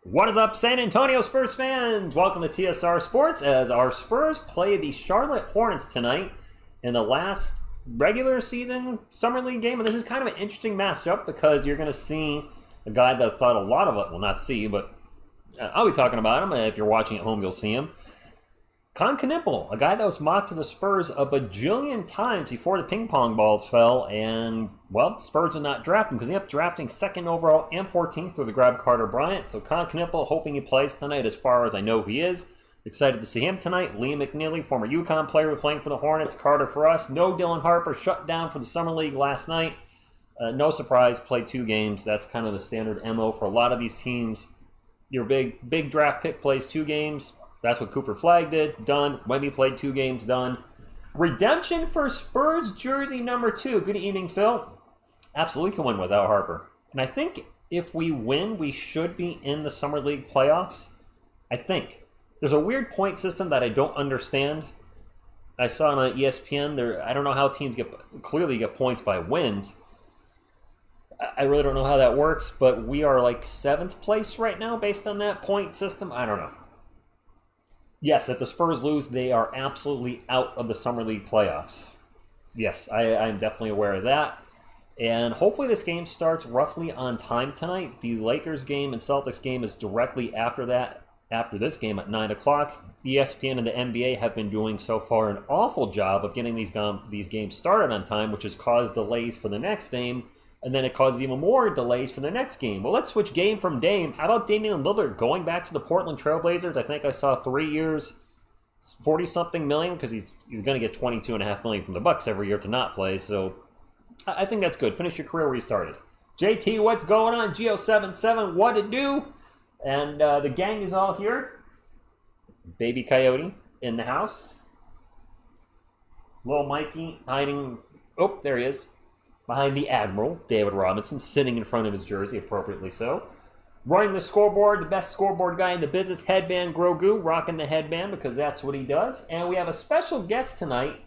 What is up, San Antonio Spurs fans? Welcome to TSR Sports as our Spurs play the Charlotte Hornets tonight in the last regular season Summer League game. And this is kind of an interesting matchup because you're going to see a guy that I thought a lot of it will not see, but I'll be talking about him. If you're watching at home, you'll see him. Knippel, a guy that was mocked to the Spurs a bajillion times before the ping pong balls fell, and, well, the Spurs did not draft him because they ended up drafting 2nd overall and 14th through the grab Carter Bryant. So Knippel, hoping he plays tonight as far as I know he is. Excited to see him tonight. Liam McNeely, former UConn player, playing for the Hornets. Carter for us. No Dylan Harper, shut down for the Summer League last night. No surprise, played 2 games. That's kind of the standard MO for a lot of these teams. Your big draft pick plays 2 games. That's what Cooper Flagg did. Done. Wemby played 2 games. Done. Redemption for Spurs jersey number 2. Good evening, Phil. Absolutely can win without Harper. And I think if we win, we should be in the Summer League playoffs. I think. There's a weird point system that I don't understand. I saw on ESPN. I don't know how teams clearly get points by wins. I really don't know how that works, but we are like 7th place right now based on that point system. I don't know. Yes, if the Spurs lose, they are absolutely out of the Summer League playoffs. Yes, I'm definitely aware of that. And hopefully this game starts roughly on time tonight. The Lakers game and Celtics game is directly after that, after this game at 9 o'clock. ESPN and the NBA have been doing so far an awful job of getting these games started on time, which has caused delays for the next game. And then it causes even more delays for the next game. Well, let's switch game from Dame. How about Damian Lillard going back to the Portland Trailblazers? I think I saw 3 years, 40-something million, because he's going to get $22.5 million from the Bucks every year to not play. So I think that's good. Finish your career where you started. JT, what's going on? Geo77, what to do? And the gang is all here. Baby Coyote in the house. Little Mikey hiding. Oh, there he is. Behind the Admiral, David Robinson, sitting in front of his jersey, appropriately so. Running the scoreboard, the best scoreboard guy in the business, Headband Grogu, rocking the headband because that's what he does. And we have a special guest tonight,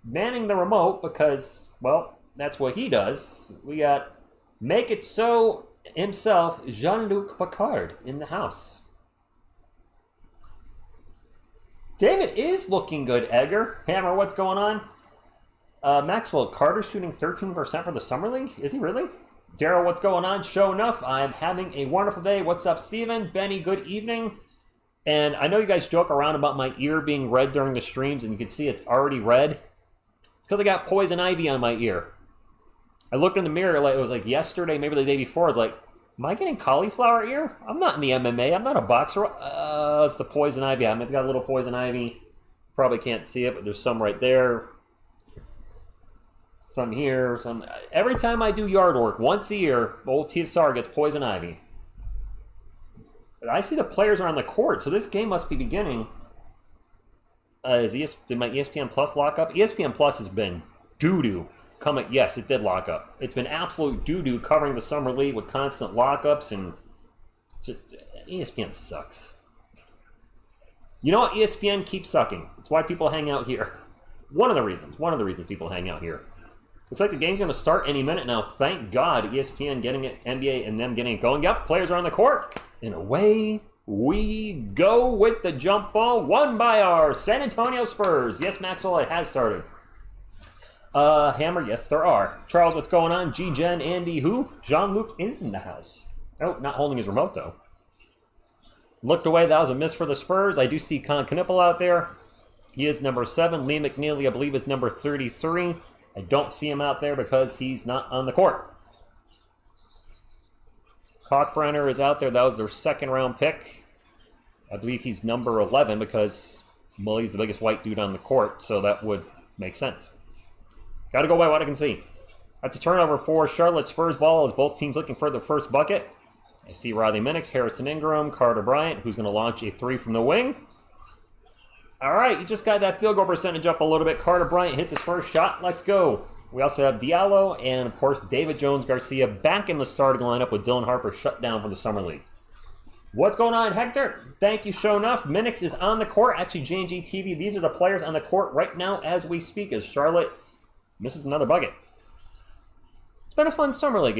manning the remote because, well, that's what he does. We got Make It So himself, Jean-Luc Picard, in the house. David is looking good, Edgar. Hammer, what's going on? Maxwell, Carter shooting 13% for the Summer League? Is he really? Daryl, what's going on? Show enough. I'm having a wonderful day. What's up, Steven? Benny, good evening. And I know you guys joke around about my ear being red during the streams, and you can see it's already red. It's because I got poison ivy on my ear. I looked in the mirror, like it was like yesterday, maybe the day before. I was like, am I getting cauliflower ear? I'm not in the MMA. I'm not a boxer. It's the poison ivy. I maybe got a little poison ivy. Probably can't see it, but there's some right there. Some here, some. Every time I do yard work, once a year, old TSR gets poison ivy. But I see the players are on the court, so this game must be beginning. Did my ESPN Plus lock up? ESPN Plus has been doo-doo. Yes, it did lock up. It's been absolute doo-doo covering the Summer League with constant lockups, and just ESPN sucks. You know what? ESPN keeps sucking. It's why people hang out here. One of the reasons people hang out here. Looks like the game's going to start any minute now. Thank God ESPN getting it, NBA and them getting it going. Yep, players are on the court. And away we go with the jump ball, won by our San Antonio Spurs. Yes, Maxwell, it has started. Hammer, yes, there are. Charles, what's going on? G-Gen, Andy, who? Jean-Luc is in the house. Oh, not holding his remote, though. Looked away. That was a miss for the Spurs. I do see Knippel out there. He is number 7. Lee McNeely, I believe, is number 33. I don't see him out there because he's not on the court. Kalkbrenner is out there. That was their 2nd-round pick. I believe he's number 11 because Mully's the biggest white dude on the court, so that would make sense. Got to go by what I can see. That's a turnover for Charlotte. Spurs ball as both teams looking for their first bucket. I see Riley Minix, Harrison Ingram, Carter Bryant, who's going to launch a 3 from the wing. All right, you just got that field goal percentage up a little bit. Carter Bryant hits his first shot. Let's go. We also have Diallo and, of course, David Jones-Garcia back in the starting lineup with Dylan Harper shut down for the Summer League. What's going on, Hector? Thank you, show enough. Minix is on the court. Actually, J&G TV, these are the players on the court right now as we speak, as Charlotte misses another bucket. It's been a fun summer league.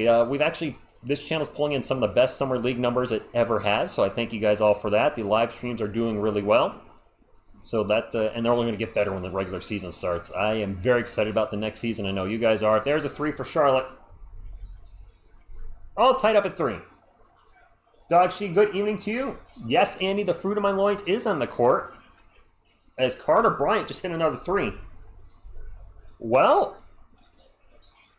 This channel's pulling in some of the best summer league numbers it ever has, so I thank you guys all for that. The live streams are doing really well. So that, and they're only going to get better when the regular season starts. I am very excited about the next season. I know you guys are. There's a 3 for Charlotte. All tied up at 3. Dog She, good evening to you. Yes, Andy, the fruit of my loins is on the court. As Carter Bryant just hit another 3. Well,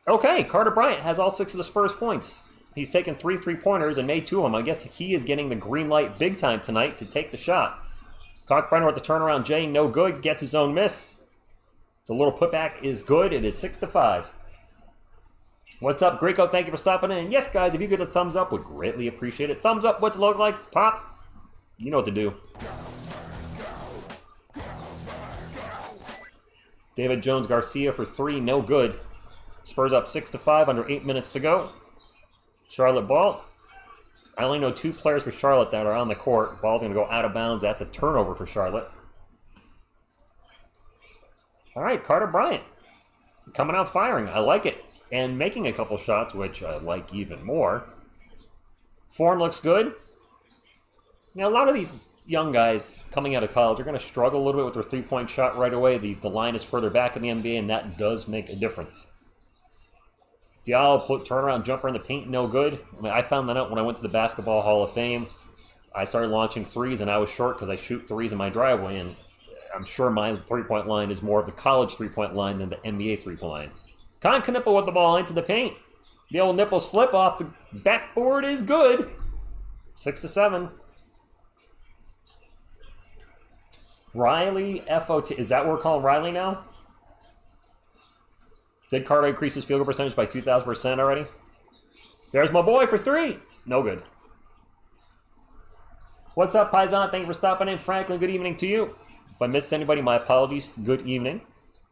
okay, Carter Bryant has all 6 of the Spurs points. He's taken 3 3-pointers and made 2 of them. I guess he is getting the green light big time tonight to take the shot. Cockbrenner with the turnaround J, no good, gets his own miss. The little putback is good. It is 6-5. What's up, Greco? Thank you for stopping in. Yes, guys, if you get a thumbs up, would greatly appreciate it. Thumbs up, what's it look like? Pop. You know what to do. David Jones Garcia for 3, no good. Spurs up 6-5, under 8 minutes to go. Charlotte ball. I only know 2 players for Charlotte that are on the court. Ball's going to go out of bounds. That's a turnover for Charlotte. All right, Carter Bryant coming out firing. I like it. And making a couple shots, which I like even more. Form looks good. Now, a lot of these young guys coming out of college are going to struggle a little bit with their three-point shot right away. The line is further back in the NBA, and that does make a difference. Diallo turnaround jumper in the paint, no good. I mean, I found that out when I went to the Basketball Hall of Fame. I started launching threes, and I was short because I shoot threes in my driveway, and I'm sure my three-point line is more of the college three-point line than the NBA three-point line. Con Knipple with the ball into the paint. The old nipple slip off the backboard is good. 6-7. Riley FOT. Is that what we're calling Riley now? Did Carter increase his field goal percentage by 2,000% already? There's my boy for 3. No good. What's up, Paisan? Thank you for stopping in. Franklin, good evening to you. If I missed anybody, my apologies. Good evening,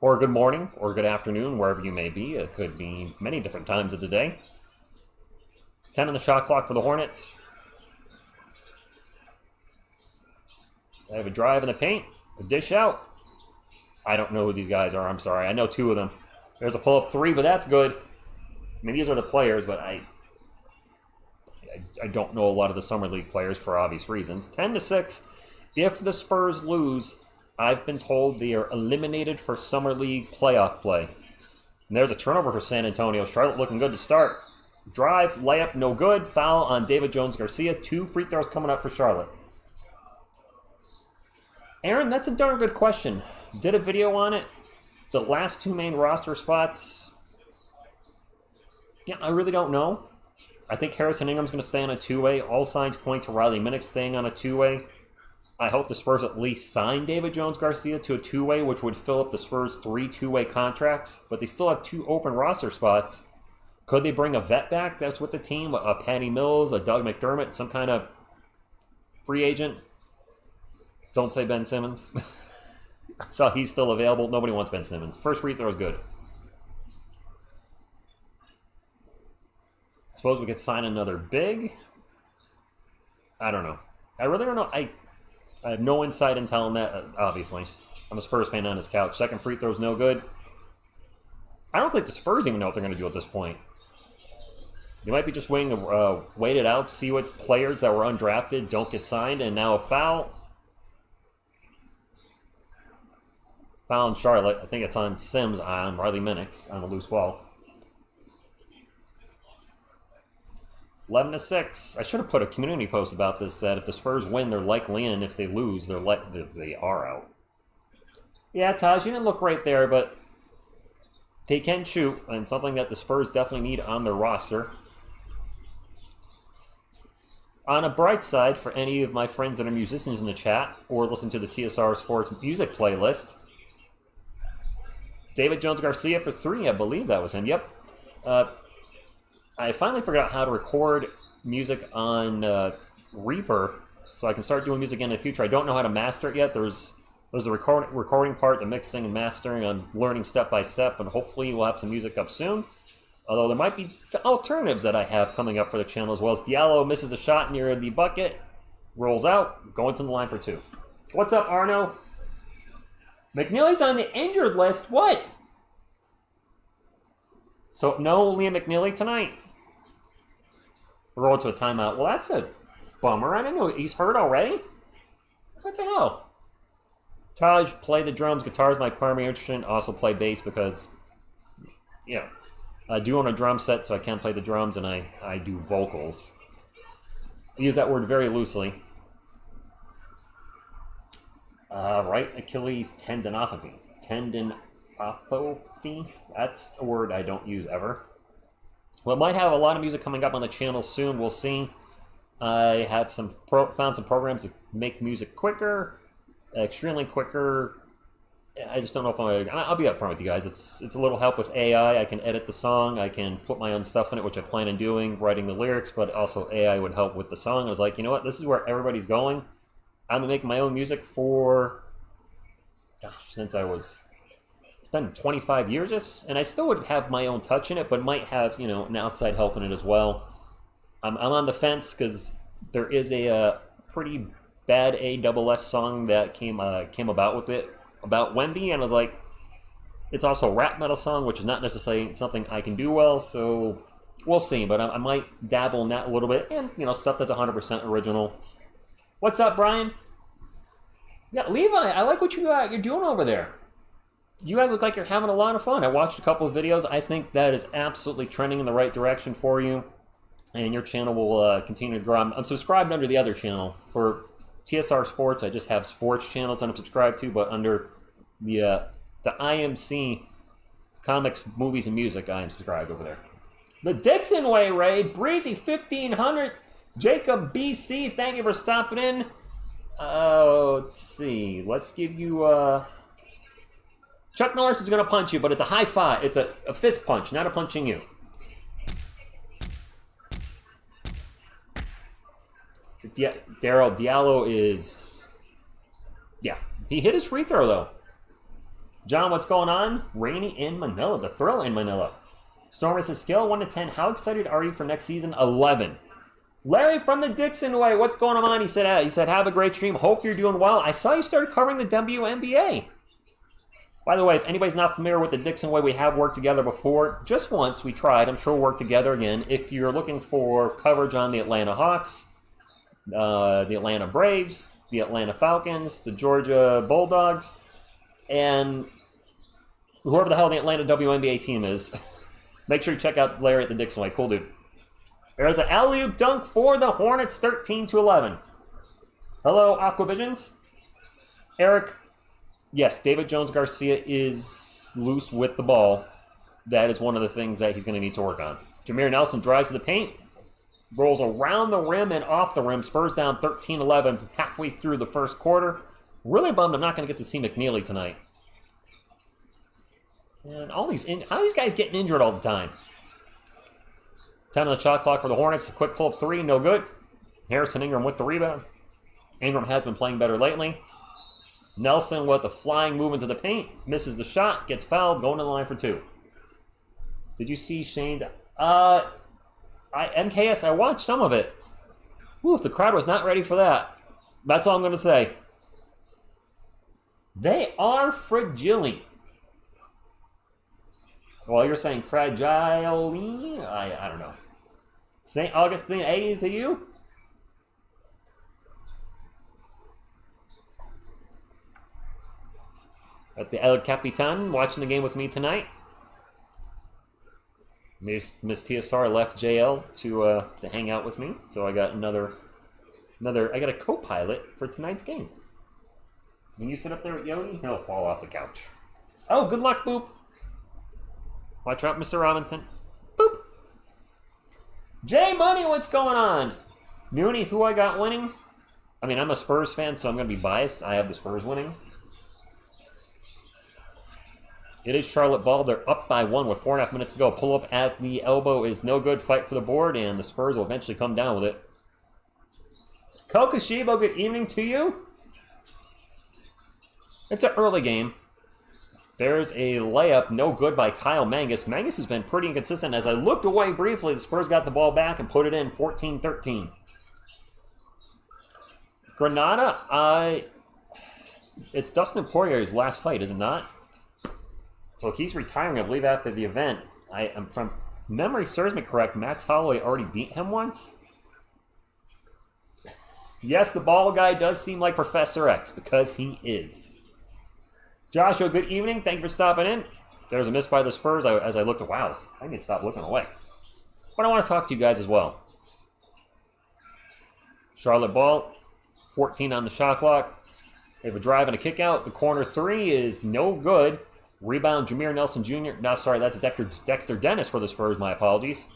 or good morning, or good afternoon, wherever you may be. It could be many different times of the day. 10 on the shot clock for the Hornets. I have a drive in the paint. A dish out. I don't know who these guys are. I'm sorry. I know 2 of them. There's a pull-up 3, but that's good. I mean, these are the players, but I don't know a lot of the Summer League players for obvious reasons. 10-6. If the Spurs lose, I've been told they are eliminated for Summer League playoff play. And there's a turnover for San Antonio. Charlotte looking good to start. Drive, layup, no good. Foul on David Jones Garcia. 2 free throws coming up for Charlotte. Aaron, that's a darn good question. Did a video on it. The last 2 main roster spots, yeah, I really don't know. I think Harrison Ingram's going to stay on a 2-way. All signs point to Riley Minix staying on a 2-way. I hope the Spurs at least sign David Jones Garcia to a 2-way, which would fill up the Spurs' 3 2-way contracts. But they still have 2 open roster spots. Could they bring a vet back that's with the team? A Patty Mills, a Doug McDermott, some kind of free agent? Don't say Ben Simmons. So he's still available. Nobody wants Ben Simmons. First free throw is good. Suppose we could sign another big. I don't know. I really don't know. I have no insight into on that, obviously. I'm a Spurs fan on his couch. Second free throw is no good. I don't think the Spurs even know what they're going to do at this point. You might be just waiting to wait it out, see what players that were undrafted don't get signed, and now a foul. Foul on Charlotte. I think it's on Sims on Riley Minix on a loose ball. 11-6. I should have put a community post about this, that if the Spurs win, they're likely in. If they lose, they are out. Yeah, Taj, you didn't look right there, but they can shoot, and something that the Spurs definitely need on their roster. On a bright side, for any of my friends that are musicians in the chat or listen to the TSR Sports music playlist, David Jones Garcia for 3, I believe that was him. Yep. I finally figured out how to record music on Reaper, so I can start doing music in the future. I don't know how to master it yet. There's the recording part, the mixing and mastering. I'm learning step by step, and hopefully we'll have some music up soon. Although there might be alternatives that I have coming up for the channel as well. As Diallo misses a shot near the bucket. Rolls out, going to the line for 2. What's up, Arno? McNeely's on the injured list. What? So, no Liam McNeely tonight. Roll to a timeout. Well, that's a bummer. I didn't know he's hurt already. What the hell? Taj, play the drums. Guitar is my primary instrument. Also play bass because, yeah. I do own a drum set, so I can play the drums, and I do vocals. I use that word very loosely. Right Achilles tendinopathy. Tendinopathy? That's a word I don't use ever. Well, I might have a lot of music coming up on the channel soon. We'll see. I have found some programs that make music quicker, extremely quicker. I just don't know if I'll be upfront with you guys. It's a little help with AI. I can edit the song. I can put my own stuff in it, which I plan on doing, writing the lyrics, but also AI would help with the song. I was like, you know what? This is where everybody's going. I'm making my own music for, since it's been 25 years, and I still would have my own touch in it, but might have, an outside help in it as well. I'm on the fence because there is a pretty bad ASS song that came about with it, about Wemby, and I was like, it's also a rap metal song, which is not necessarily something I can do well, so we'll see, but I might dabble in that a little bit, and, stuff that's 100% original. What's up, Brian? Yeah, Levi, I like what you're doing over there. You guys look like you're having a lot of fun. I watched a couple of videos. I think that is absolutely trending in the right direction for you, and your channel will continue to grow. I'm subscribed under the other channel. For TSR Sports, I just have sports channels that I'm subscribed to, but under the IMC Comics, Movies, and Music, I am subscribed over there. The Dixon Way raid, Breezy 1500, Jacob BC, thank you for stopping in. Let's see. Let's give you Chuck Norris is going to punch you, but it's a high five. It's a fist punch, not a punching you. Daryl Diallo is... Yeah, he hit his free throw, though. John, what's going on? Rainy in Manila. The Thrill in Manila. Storm says, scale 1 to 10. How excited are you for next season? 11. Larry from the Dixon Way, what's going on? He said, have a great stream. Hope you're doing well. I saw you started covering the WNBA. By the way, if anybody's not familiar with the Dixon Way, we have worked together before. Just once, we tried. I'm sure we'll work together again. If you're looking for coverage on the Atlanta Hawks, the Atlanta Braves, the Atlanta Falcons, the Georgia Bulldogs, and whoever the hell the Atlanta WNBA team is, make sure you check out Larry at the Dixon Way. Cool dude. There's an alley-oop dunk for the Hornets, 13-11. Hello, Aquavisions. Eric, yes, David Jones-Garcia is loose with the ball. That is one of the things that he's going to need to work on. Jameer Nelson drives to the paint, rolls around the rim and off the rim. Spurs down 13-11 halfway through the first quarter. Really bummed I'm not going to get to see McNeely tonight. And how are these guys getting injured all the time? 10 on the shot clock for the Hornets. A quick pull-up three, no good. Harrison Ingram with the rebound. Ingram has been playing better lately. Nelson with a flying move into the paint. Misses the shot, gets fouled, going to the line for 2. Did you see Shane? MKS, I watched some of it. Ooh, if the crowd was not ready for that. That's all I'm going to say. They are fragile. Well, you're saying fragile. I don't know. St. Augustine, A to you? At the El Capitan, watching the game with me tonight. Miss TSR left JL to hang out with me, so I got I got a co-pilot for tonight's game. When you sit up there with Yoni, he'll fall off the couch. Oh, good luck, Boop. Watch out, Mr. Robinson. Boop. J Money, what's going on? Mooney, who I got winning? I mean, I'm a Spurs fan, so I'm going to be biased. I have the Spurs winning. It is Charlotte ball. They're up by 1 with 4.5 minutes to go. Pull up at the elbow is no good. Fight for the board, and the Spurs will eventually come down with it. Kokoshibo, good evening to you. It's an early game. There's a layup, no good by Kyle Mangus. Mangus has been pretty inconsistent. As I looked away briefly, the Spurs got the ball back and put it in 14-13. Granada, it's Dustin Poirier's last fight, is it not? So he's retiring, I believe, after the event. I'm from memory serves me correct. Max Holloway already beat him once. Yes, the ball guy does seem like Professor X, because he is. Joshua, good evening. Thank you for stopping in. There's a miss by the Spurs as I looked. Wow, I need to stop looking away. But I want to talk to you guys as well. Charlotte ball, 14 on the shot clock. They have a drive and a kick out. The corner three is no good. Rebound, Jameer Nelson Jr. No, sorry, that's Dexter Dennis for the Spurs. My apologies.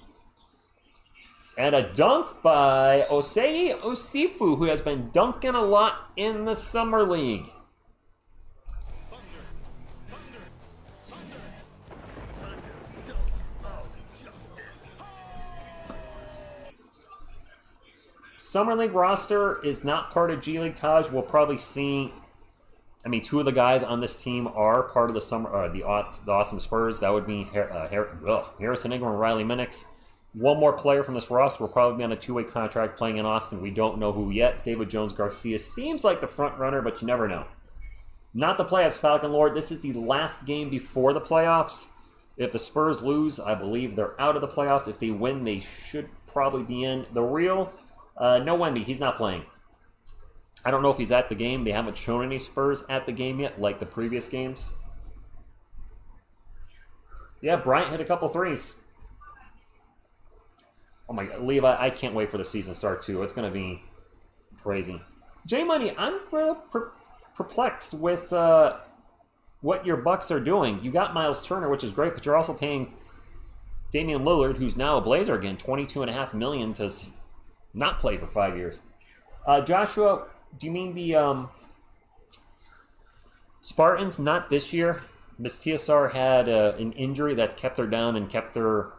And a dunk by Osei Osifu, who has been dunking a lot in the Summer League. Summer League roster is not part of G League. Taj, we'll probably see. I mean, two of the guys on this team are part of the Awesome Spurs. That would be Harrison Ingram and Riley Minix. One more player from this roster will probably be on a two-way contract playing in Austin. We don't know who yet. David Jones Garcia seems like the front runner, but you never know. Not the playoffs, Falcon Lord. This is the last game before the playoffs. If the Spurs lose, I believe they're out of the playoffs. If they win, they should probably be in. The real... no Wemby, he's not playing. I don't know if he's at the game. They haven't shown any Spurs at the game yet, like the previous games. Yeah, Bryant hit a couple threes. Oh my God, Levi, I can't wait for the season to start too. It's going to be crazy. J Money, I'm real perplexed with what your Bucks are doing. You got Miles Turner, which is great, but you're also paying Damian Lillard, who's now a Blazer again, $22.5 million to not play for 5 years. Joshua, do you mean the Spartans? Not this year. Miss TSR had an injury that kept her down and kept her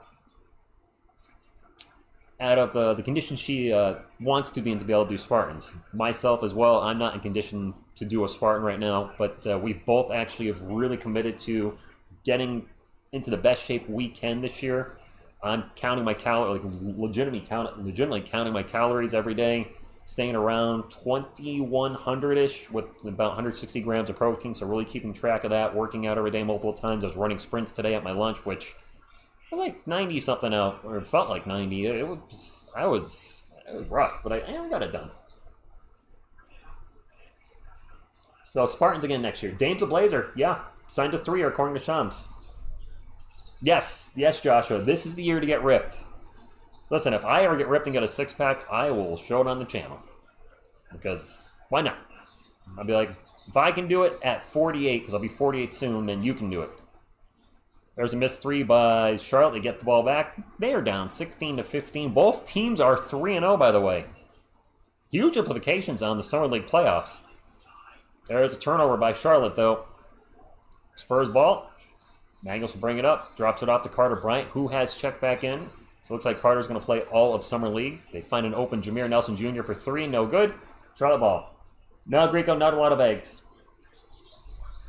out of the condition she wants to be and to be able to do Spartans. Myself as well, I'm not in condition to do a Spartan right now, but we both actually have really committed to getting into the best shape we can this year. I'm counting my calories, like legitimately counting my calories every day, staying around 2,100-ish with about 160 grams of protein, so really keeping track of that, working out every day multiple times. I was running sprints today at my lunch, which I like 90-something out, or it felt like 90. It was rough, but I got it done. So Spartans again next year. Dame's a Blazer, yeah. Signed to 3 according to Shams. Yes, Joshua. This is the year to get ripped. Listen, if I ever get ripped and get a six-pack, I will show it on the channel. Because why not? I'll be like, if I can do it at 48, because I'll be 48 soon, then you can do it. There's a missed 3 by Charlotte. They get the ball back. They are down 16-15. Both teams are 3-0, by the way. Huge implications on the Summer League playoffs. There's a turnover by Charlotte, though. Spurs ball. Mangles will bring it up. Drops it off to Carter Bryant, who has checked back in. So it looks like Carter's going to play all of Summer League. They find an open Jameer Nelson Jr. for 3. No good. Charlotte ball. No, Greco, not a lot of eggs.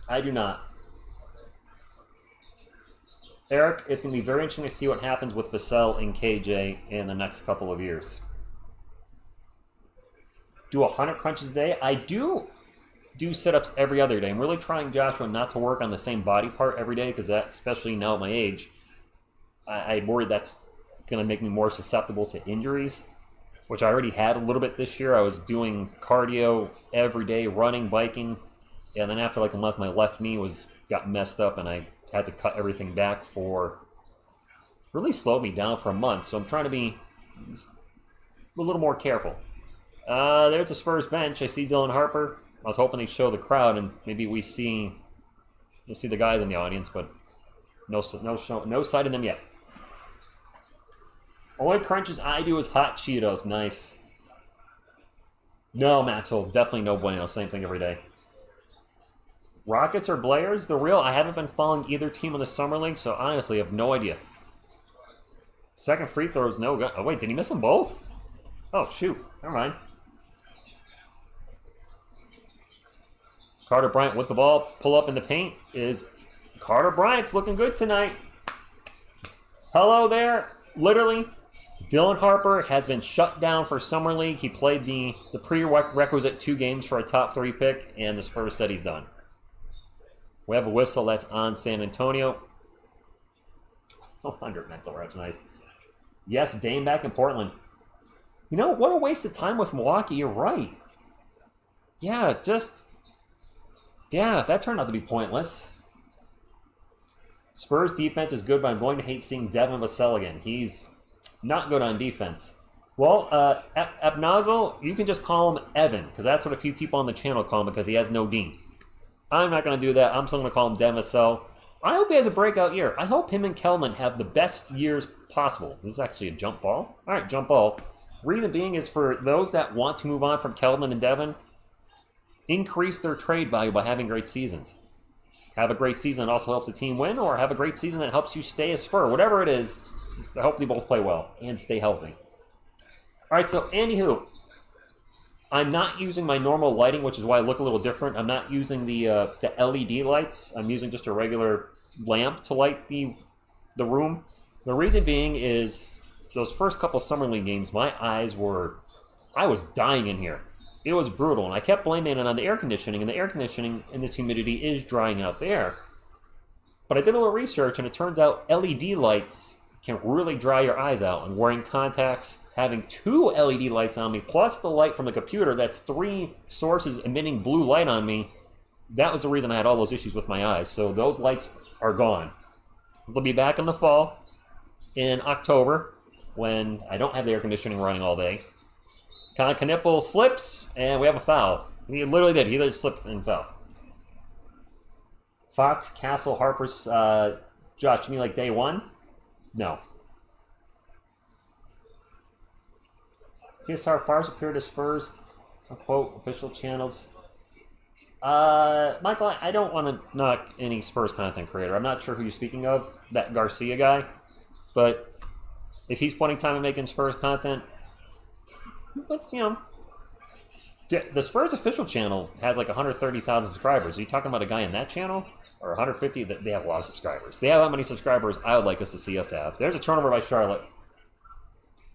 I do not. Eric, it's going to be very interesting to see what happens with Vassell and KJ in the next couple of years. Do 100 crunches a day? I do sit-ups every other day. I'm really trying, Joshua, not to work on the same body part every day, because that, especially now at my age, I worry that's going to make me more susceptible to injuries, which I already had a little bit this year. I was doing cardio every day, running, biking, and then after like a month, my left knee got messed up, and I had to cut everything back really slowed me down for a month. So I'm trying to be a little more careful. There's a Spurs bench. I see Dylan Harper. I was hoping they'd show the crowd, and maybe you'll see the guys in the audience, but no sight of them yet. Only crunches I do is hot Cheetos. Nice. No, Maxwell, definitely no bueno. Same thing every day. Rockets or Blazers? The real, I haven't been following either team in the Summer League, so honestly, I have no idea. Second free throw is no good. Oh, wait, did he miss them both? Oh, shoot. Never mind. Carter Bryant with the ball. Pull up in the paint is Carter Bryant's looking good tonight. Hello there. Literally, Dylan Harper has been shut down for Summer League. He played the prerequisite 2 games for a top 3 pick, and the Spurs said he's done. We have a whistle that's on San Antonio. 100 mental reps, nice. Yes, Dame back in Portland. You know, what a waste of time with Milwaukee. You're right. Yeah, that turned out to be pointless. Spurs defense is good, but I'm going to hate seeing Devin Vassell again. He's not good on defense. Well, Abnazal, you can just call him Evan, because that's what a few people on the channel call him, because he has no D. I'm not going to do that. I'm still going to call him Devin Vassell. I hope he has a breakout year. I hope him and Kelman have the best years possible. This is actually a jump ball. All right, jump ball. Reason being is for those that want to move on from Kelman and Devin, increase their trade value by having great seasons. Have a great season that also helps the team win, or have a great season that helps you stay a Spur. Whatever it is, I hope they both play well and stay healthy. All right, so anywho, I'm not using my normal lighting, which is why I look a little different. I'm not using the LED lights. I'm using just a regular lamp to light the room. The reason being is those first couple Summer League games, I was dying in here. It was brutal, and I kept blaming it on the air conditioning, and the air conditioning in this humidity is drying out the air. But I did a little research, and it turns out LED lights can really dry your eyes out, and wearing contacts, having 2 LED lights on me, plus the light from the computer, that's 3 sources emitting blue light on me. That was the reason I had all those issues with my eyes. So those lights are gone. They'll be back in the fall, in October, when I don't have the air conditioning running all day. Knipple slips, and we have a foul. He literally did. He just slipped and fell. Fox, Castle, Harper's, Josh, you mean like day 1? No. TSR far superior to Spurs, quote, official channels. Michael, I don't want to knock any Spurs content creator. I'm not sure who you're speaking of, that Garcia guy. But if he's putting time in making Spurs content, let's, the Spurs official channel has like 130,000 subscribers. Are you talking about a guy in that channel? Or 150? They have a lot of subscribers. They have how many subscribers I would like us to see us have. There's a turnover by Charlotte.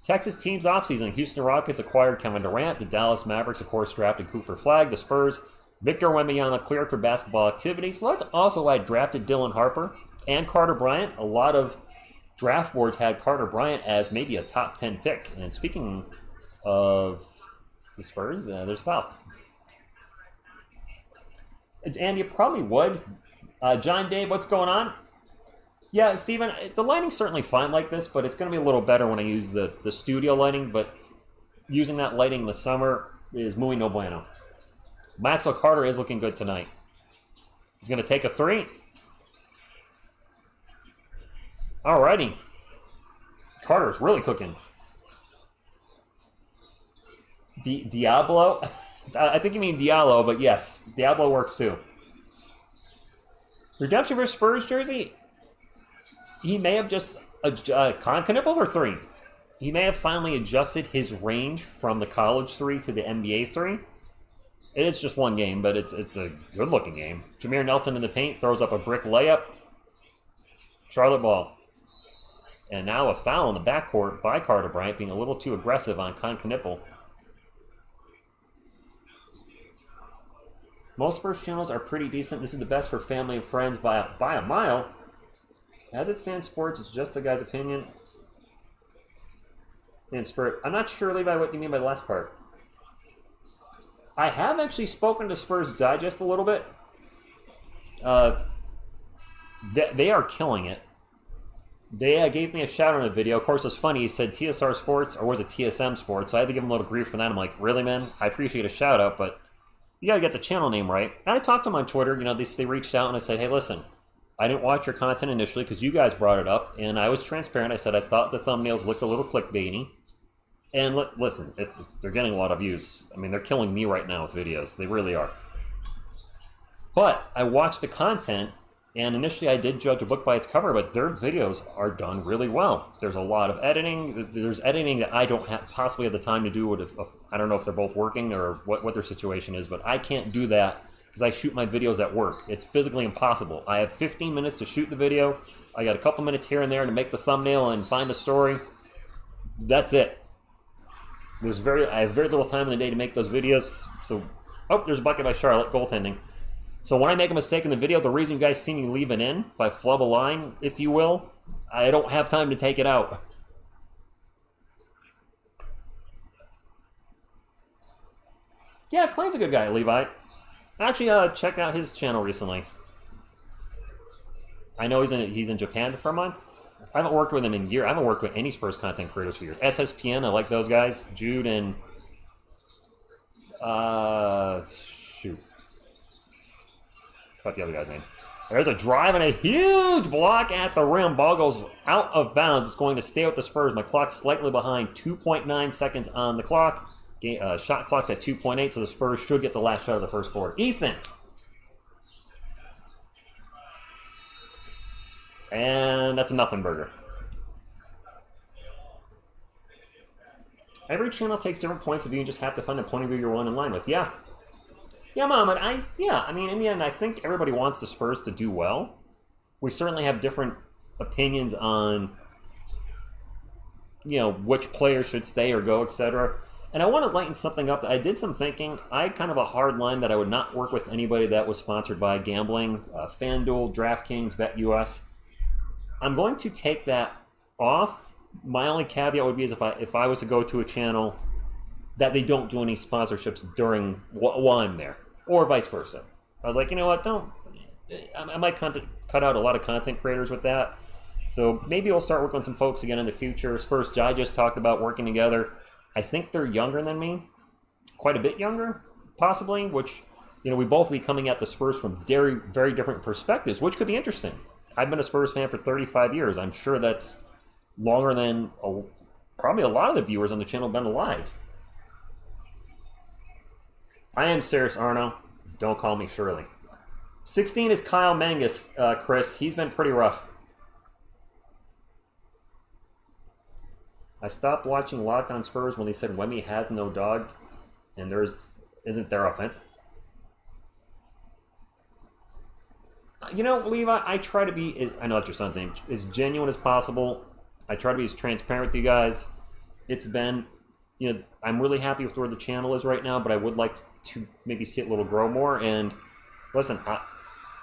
Texas teams offseason. Houston Rockets acquired Kevin Durant. The Dallas Mavericks, of course, drafted Cooper Flagg. The Spurs, Victor Wembanyama cleared for basketball activities. Let's also add drafted Dylan Harper and Carter Bryant. A lot of draft boards had Carter Bryant as maybe a top 10 pick. And speaking of the Spurs, there's a foul. And you probably would. John Dave, what's going on? Yeah, Steven, the lighting's certainly fine like this, but it's going to be a little better when I use the studio lighting, but using that lighting in the summer is muy no bueno. Maxwell Carter is looking good tonight. He's going to take a 3. Alrighty. Carter's really cooking. Diablo? I think you mean Diallo, but yes, Diablo works too. Redemption for Spurs jersey? He may have just Knipple for 3. He may have finally adjusted his range from the college 3 to the NBA 3. It is just one game, but it's a good-looking game. Jameer Nelson in the paint throws up a brick layup. Charlotte ball. And now a foul in the backcourt by Carter Bryant, being a little too aggressive on Knipple. Most Spurs channels are pretty decent. This is the best for family and friends by a mile. As it stands, sports, it's just the guy's opinion. And Spurs, I'm not sure, Levi, what you mean by the last part. I have actually spoken to Spurs Digest a little bit. They are killing it. They gave me a shout out in a video. Of course, it's funny. He said TSR Sports, or was it TSM Sports? So I had to give him a little grief for that. I'm like, really, man? I appreciate a shout out, but you got to get the channel name right. And I talked to them on Twitter. They reached out and I said, hey, listen, I didn't watch your content initially because you guys brought it up, and I was transparent. I said I thought the thumbnails looked a little clickbaity. And listen, they're getting a lot of views. I mean, they're killing me right now with videos. They really are. But I watched the content, and initially I did judge a book by its cover, but their videos are done really well. There's a lot of editing. There's editing that I don't possibly have the time to do. I don't know if they're both working or what their situation is, but I can't do that because I shoot my videos at work. It's physically impossible. I have 15 minutes to shoot the video. I got a couple minutes here and there to make the thumbnail and find the story. that's it. I have very little time in the day to make those videos. So, oh, there's a bucket by Charlotte, goaltending. So when I make a mistake in the video, the reason you guys see me leave it in, if I flub a line, if you will, I don't have time to take it out. Yeah, Clay's a good guy, Levi. Actually, check out his channel recently. I know he's in Japan for a month. I haven't worked with him in years. I haven't worked with any Spurs content creators for years. SSPN, I like those guys. Jude and shoot. What's the other guy's name? There's a drive and a huge block at the rim. Ball goes out of bounds. It's going to stay with the Spurs. My clock's slightly behind. 2.9 seconds on the clock. Shot clock's at 2.8, so the Spurs should get the last shot of the first quarter. Ethan. And that's a nothing burger. Every channel takes different points of view. You just have to find the point of view you're in line with. Yeah. Yeah, Mohammed. I mean, in the end, I think everybody wants the Spurs to do well. We certainly have different opinions on, which players should stay or go, etc. And I want to lighten something up. I did some thinking. I had kind of a hard line that I would not work with anybody that was sponsored by gambling, FanDuel, DraftKings, BetUS. I'm going to take that off. My only caveat would be is if I was to go to a channel that they don't do any sponsorships during while I'm there, or vice versa. I was like, you know what, I might cut out a lot of content creators with that. So maybe we'll start working on some folks again in the future. Spurs, I just talked about working together. I think they're younger than me, quite a bit younger, possibly, which, we both be coming at the Spurs from very, very different perspectives, which could be interesting. I've been a Spurs fan for 35 years. I'm sure that's longer than probably a lot of the viewers on the channel have been alive. I am serious, Arno. Don't call me Shirley. 16 is Kyle Mangus, Chris. He's been pretty rough. I stopped watching Locked On Spurs when they said Wemby has no dog, and isn't there offense. Levi, I try to be, I know that's your son's name, as genuine as possible. I try to be as transparent with you guys. It's been, I'm really happy with where the channel is right now, but I would like to maybe see it a little grow more. And listen,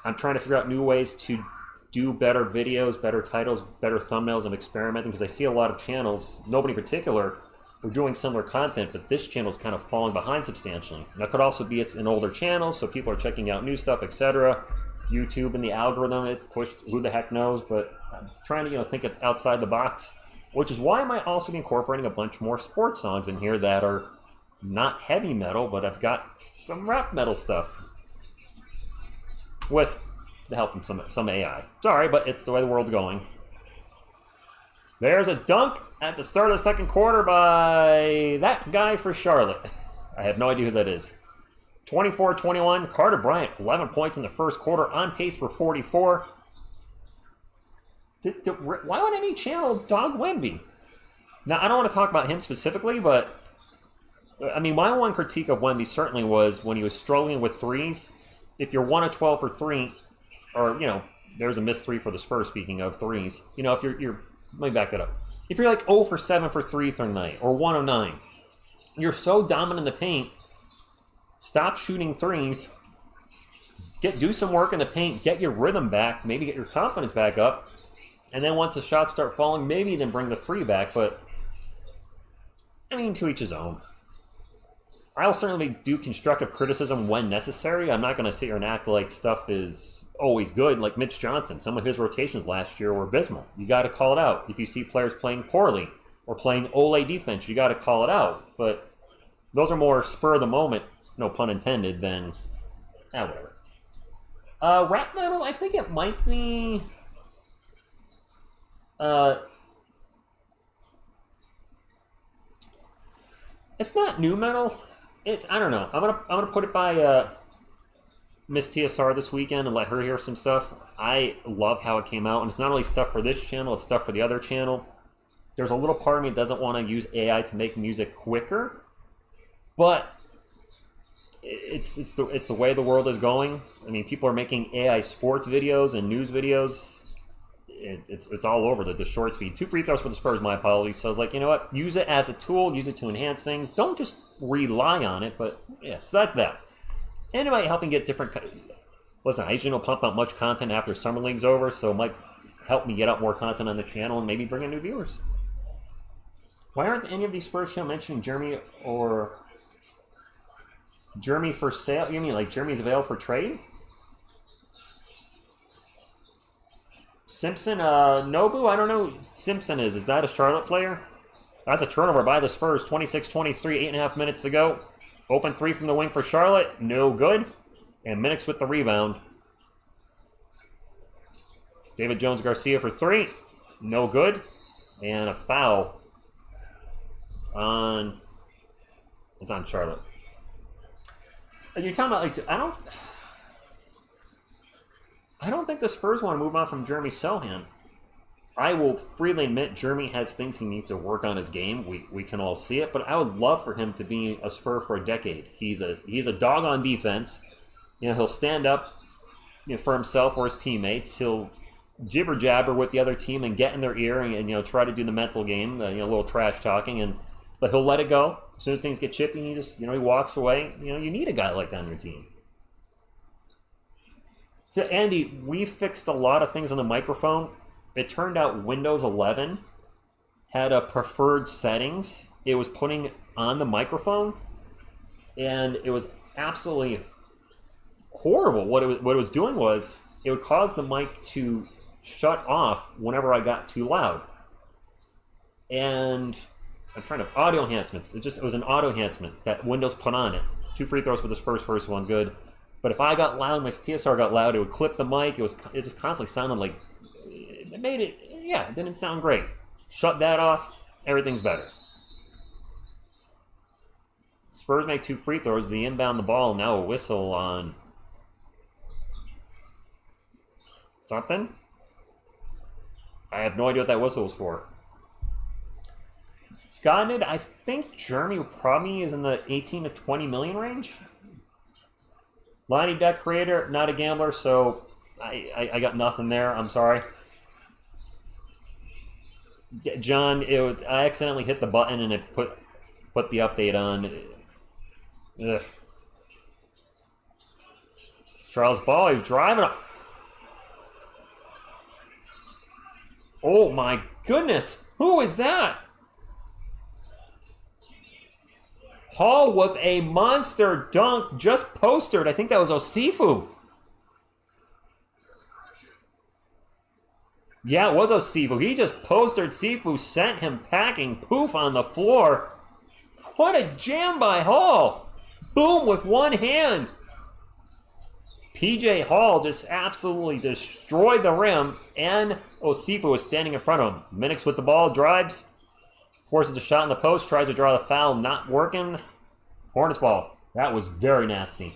I'm trying to figure out new ways to do better videos, better titles, better thumbnails. I'm experimenting because I see a lot of channels, nobody in particular, are doing similar content, but this channel is kind of falling behind substantially. And that could also be it's an older channel, so people are checking out new stuff, etc. YouTube and the algorithm, it pushed, who the heck knows, but I'm trying to, think outside the box, which is why I might also be incorporating a bunch more sports songs in here that are not heavy metal, but I've got some rap metal stuff with the help of some AI. Sorry, but it's the way the world's going. There's a dunk at the start of the second quarter by that guy for Charlotte. I have no idea who that is. 24-21, Carter Bryant, 11 points in the first quarter, on pace for 44. Why would any channel dog Wemby? Now, I don't want to talk about him specifically, but, I mean, my one critique of Wemby certainly was when he was struggling with threes. If you're 1 of 12 for 3, or, there's a missed 3 for the Spurs, speaking of threes. If you're let me back that up. If you're like 0 for 7 for 3 through night, or 1 of 9, you're so dominant in the paint. Stop shooting threes. Do some work in the paint. Get your rhythm back. Maybe get your confidence back up. And then once the shots start falling, maybe then bring the 3 back. But, I mean, to each his own. I'll certainly do constructive criticism when necessary. I'm not going to sit here and act like stuff is always good. Like Mitch Johnson, some of his rotations last year were abysmal. You got to call it out. If you see players playing poorly or playing Ole defense, you got to call it out. But those are more spur of the moment, no pun intended, than whatever. Rap metal, I think it might be it's not new metal. I don't know. I'm gonna put it by Miss TSR this weekend and let her hear some stuff. I love how it came out, and it's not only stuff for this channel, it's stuff for the other channel. There's a little part of me that doesn't want to use AI to make music quicker, but it's the way the world is going. I mean, people are making AI sports videos and news videos. it's all over the short speed. 2 free throws for the Spurs, my apologies. So I was like, you know what? Use it as a tool. Use it to enhance things. Don't just rely on it. But yeah, so that's that. And it might help me get different... Listen, I usually don't pump out much content after Summer League's over, so it might help me get out more content on the channel and maybe bring in new viewers. Why aren't any of these Spurs show mentioning Jeremy or... Jeremy for sale? You mean like Jeremy's available for trade? Simpson, Nobu? I don't know who Simpson is. Is that a Charlotte player? That's a turnover by the Spurs. 26-23, 8.5 minutes to go. Open 3 from the wing for Charlotte. No good. And Minix with the rebound. David Jones-Garcia for 3. No good. And a foul on... It's on Charlotte. And you're talking about, like, I don't think the Spurs want to move on from Jeremy Sohan. I will freely admit Jeremy has things he needs to work on his game. We can all see it, but I would love for him to be a Spur for a decade. He's a dog on defense. You know, he'll stand up, you know, for himself or his teammates. He'll jibber jabber with the other team and get in their ear and you know, try to do the mental game, you know, a little trash talking, but he'll let it go. As soon as things get chippy, he just, you know, he walks away. You know, you need a guy like that on your team. So, Andy, we fixed a lot of things on the microphone. It turned out Windows 11 had a preferred settings it was putting on the microphone, and it was absolutely horrible. What it was doing was it would cause the mic to shut off whenever I got too loud. And I'm trying to audio enhancements. It was an audio enhancement that Windows put on it. 2 free throws for the Spurs, first one good. But if I got loud, my TSR got loud, it would clip the mic. It just constantly sounded like it didn't sound great. Shut that off, everything's better. Spurs make 2 free throws, they inbound the ball, now a whistle on something. I have no idea what that whistle was for. Gotten it, I think Jeremy probably is in the 18 to 20 million range. Lonnie Deck creator, not a gambler, so I got nothing there. I'm sorry. John, I accidentally hit the button and it put the update on. Ugh. Charles Ball, he's driving up. Oh my goodness, who is that? Hall with a monster dunk, just postered. I think that was Osifu. Yeah, it was Osifu. He just postered Sifu, sent him packing, poof on the floor. What a jam by Hall. Boom with one hand. PJ Hall just absolutely destroyed the rim, and Osifu was standing in front of him. Minix with the ball, drives. Forces a shot in the post, tries to draw the foul, not working. Hornets ball. That was very nasty.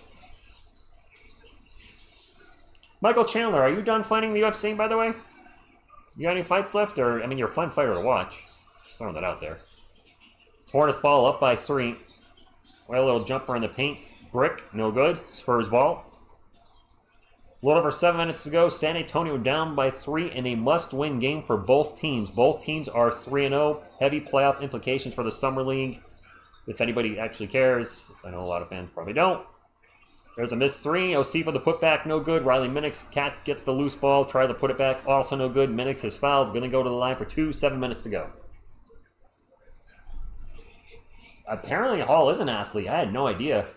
Michael Chandler, are you done fighting the UFC, by the way? You got any fights left? Or, I mean, you're a fun fighter to watch. Just throwing that out there. Hornets ball up by 3. A little jumper in the paint. Brick, no good. Spurs ball. A little over 7 minutes to go. San Antonio down by 3 in a must-win game for both teams. Both teams are 3-0. Heavy playoff implications for the Summer League. If anybody actually cares. I know a lot of fans probably don't. There's a missed 3. Osifu the putback, no good. Riley Minix gets the loose ball, tries to put it back, also no good. Minix has fouled. Going to go to the line for 2. 7 minutes to go. Apparently Hall is an athlete. I had no idea.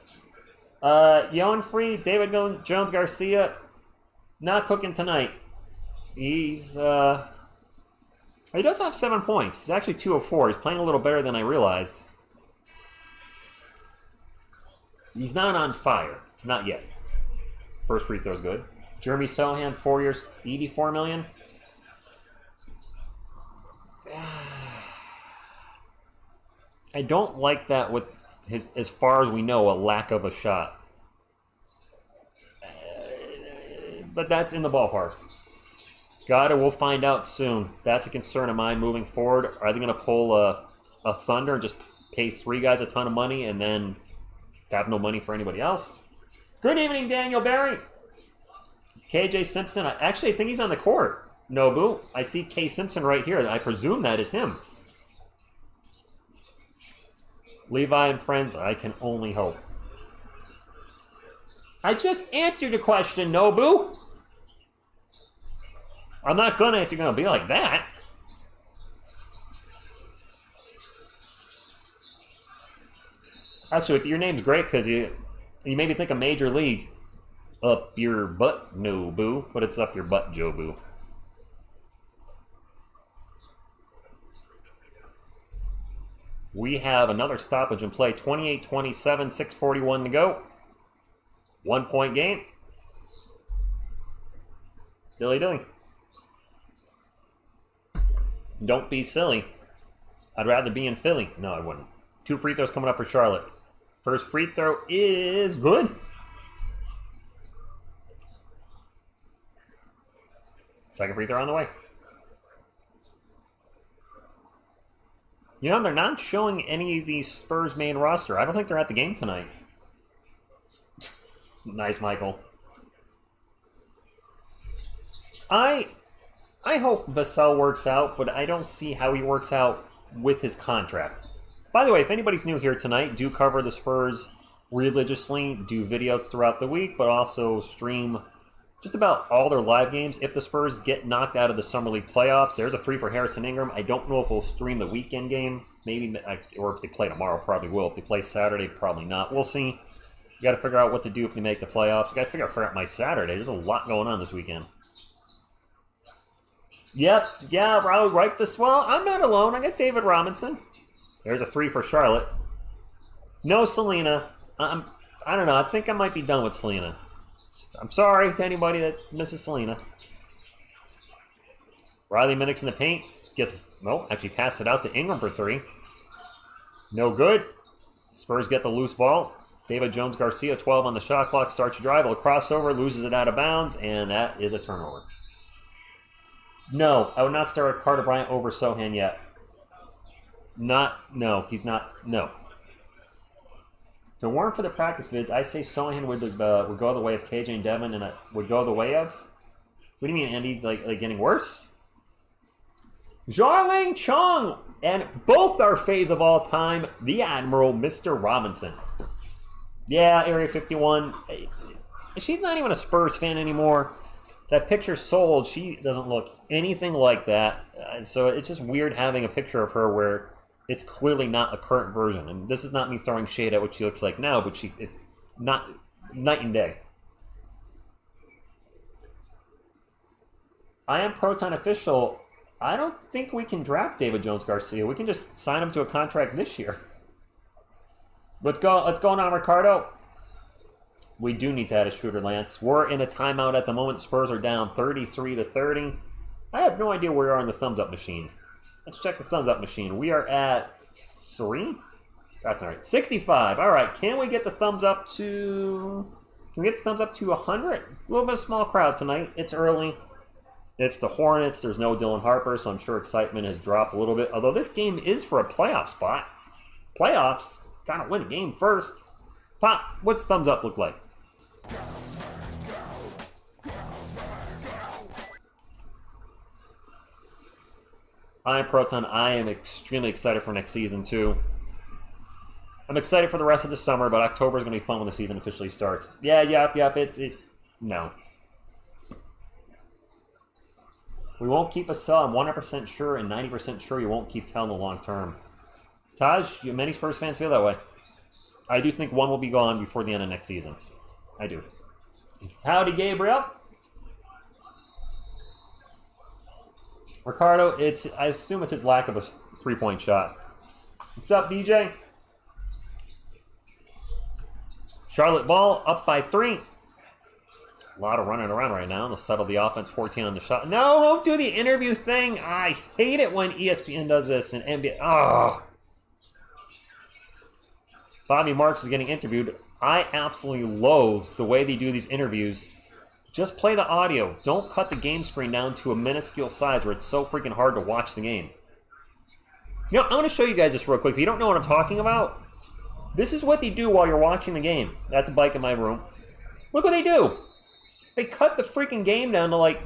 Yohan Free, David Jones Garcia. Not cooking tonight. He does have 7 points. He's actually 2 of 4. He's playing a little better than I realized. He's not on fire. Not yet. First free throw's good. Jeremy Sohan, 4 years, 84 million. I don't like that with his, as far as we know, a lack of a shot. But that's in the ballpark. We'll find out soon. That's a concern of mine moving forward. Are they going to pull a Thunder and just pay 3 guys a ton of money and then have no money for anybody else? Good evening, Daniel Barry. KJ Simpson. I actually think he's on the court. Nobu. I see K. Simpson right here. I presume that is him. Levi and friends, I can only hope. I just answered your question, Nobu. I'm not gonna if you're gonna be like that. Actually, your name's great because you made me think of Major League. Up your butt, Nobu. But it's up your butt, Jobu. We have another stoppage in play. 28-27, 6:41 to go. 1 point game. Dilly dilly. Don't be silly. I'd rather be in Philly. No, I wouldn't. 2 free throws coming up for Charlotte. First free throw is good. Second free throw on the way. You know, they're not showing any of the Spurs main roster. I don't think they're at the game tonight. Nice, Michael. I hope Vassell works out, but I don't see how he works out with his contract. By the way, if anybody's new here tonight, do cover the Spurs religiously, do videos throughout the week, but also stream just about all their live games. If the Spurs get knocked out of the Summer League playoffs, there's a 3 for Harrison Ingram. I don't know if we'll stream the weekend game. Maybe, or if they play tomorrow, probably will. If they play Saturday, probably not. We'll see. You got to figure out what to do if they make the playoffs. You got to figure out my Saturday. There's a lot going on this weekend. Yep, yeah, right this well. I'm not alone. I got David Robinson. There's a 3 for Charlotte. No Selena. I don't know. I think I might be done with Selena. I'm sorry to anybody that misses Selena. Riley Minix in the paint. Gets, well, actually passed it out to Ingram for 3. No good. Spurs get the loose ball. David Jones-Garcia, 12 on the shot clock, starts to drive. A crossover, loses it out of bounds, and that is a turnover. No, I would not start Carter Bryant over Sohan yet. No, he's not. No. If it weren't for the practice vids, I say Sohan would go the way of KJ and Devin, and would go the way of. What do you mean, Andy? Like getting worse? Jarling Chong, and both our faves of all time, the Admiral, Mr. Robinson. Yeah, Area 51. She's not even a Spurs fan anymore. That picture sold. She doesn't look anything like that. So it's just weird having a picture of her where it's clearly not a current version. And this is not me throwing shade at what she looks like now, but it's not night and day. I am Proton official. I don't think we can draft David Jones-Garcia. We can just sign him to a contract this year. Let's go on, Ricardo. We do need to add a shooter, Lance. We're in a timeout at the moment. Spurs are down 33-30. I have no idea where we are on the thumbs up machine. Let's check the thumbs up machine. We are at 3? That's not right. 65. All right. Can we get the thumbs up to... Can we get the thumbs up to 100? A little bit of small crowd tonight. It's early. It's the Hornets. There's no Dylan Harper, so I'm sure excitement has dropped a little bit. Although this game is for a playoff spot. Playoffs? Gotta win a game first. Pop, what's thumbs up look like? Hi, Proton. I am extremely excited for next season, too. I'm excited for the rest of the summer, but October is going to be fun when the season officially starts. Yeah, yep. No. We won't keep a sell. I'm 100% sure and 90% sure you won't keep telling the long term. Taj, many Spurs fans feel that way. I do think one will be gone before the end of next season. I do. Howdy, Gabriel. Ricardo, I assume it's his lack of a three-point shot. What's up, DJ? Charlotte ball up by 3. A lot of running around right now. They'll settle the offense, 14 on the shot. No, don't do the interview thing. I hate it when ESPN does this and NBA. Oh. Bobby Marks is getting interviewed. I absolutely loathe the way they do these interviews. Just play the audio. Don't cut the game screen down to a minuscule size where it's so freaking hard to watch the game. You know, I'm going to show you guys this real quick. If you don't know what I'm talking about, this is what they do while you're watching the game. That's a bike in my room. Look what they do. They cut the freaking game down to like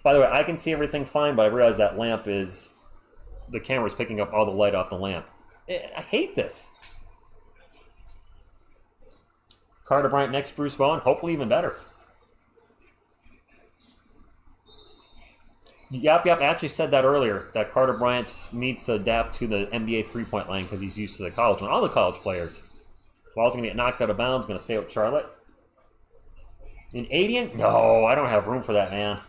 By the way, I can see everything fine, but I realize that lamp is... The camera's picking up all the light off the lamp. I hate this. Carter Bryant next, Bruce Bowen. Hopefully even better. Yep. I actually said that earlier, that Carter Bryant needs to adapt to the NBA three-point line because he's used to the college one. All the college players. Ball's going to get knocked out of bounds. Going to stay with Charlotte. An 80? No, I don't have room for that, man.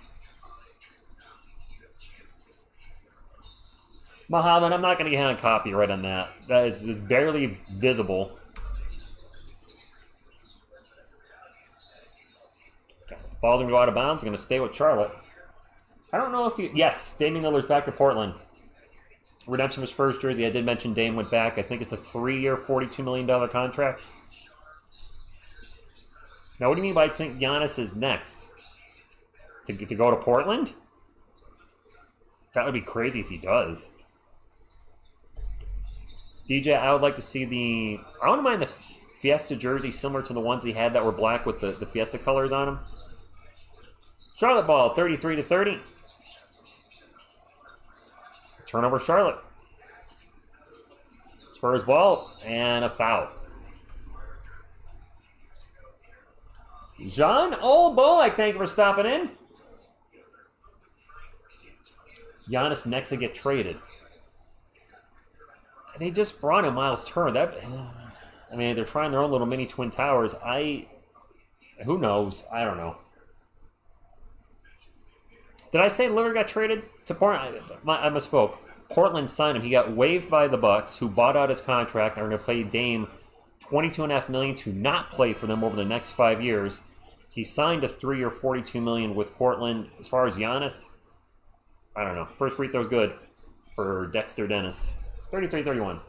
Muhammad, I'm not going to get on copyright on that. That is barely visible. Okay. Ball's going to go out of bounds. Going to stay with Charlotte. I don't know if you... Yes, Damian Lillard's back to Portland. Redemption of Spurs jersey. I did mention Dame went back. I think it's a 3-year, $42 million contract. Now, what do you mean by I think Giannis is next? To go to Portland? That would be crazy if he does. DJ, I would like to see the... I wouldn't mind the Fiesta jersey similar to the ones he had that were black with the Fiesta colors on them. Charlotte ball, 33-30. Turnover, Charlotte. Spurs ball, and a foul. John Old Bullock, thank you for stopping in. Giannis next to get traded. They just brought in Miles Turner. I mean, they're trying their own little mini Twin Towers. Who knows? I don't know. Did I say Lillard got traded to Portland? I misspoke. Portland signed him. He got waived by the Bucks, who bought out his contract and are going to pay Dame $22.5 million to not play for them over the next 5 years. He signed a 3-year, $42 million with Portland. As far as Giannis, I don't know. First free throw's good for Dexter Dennis. 33-31.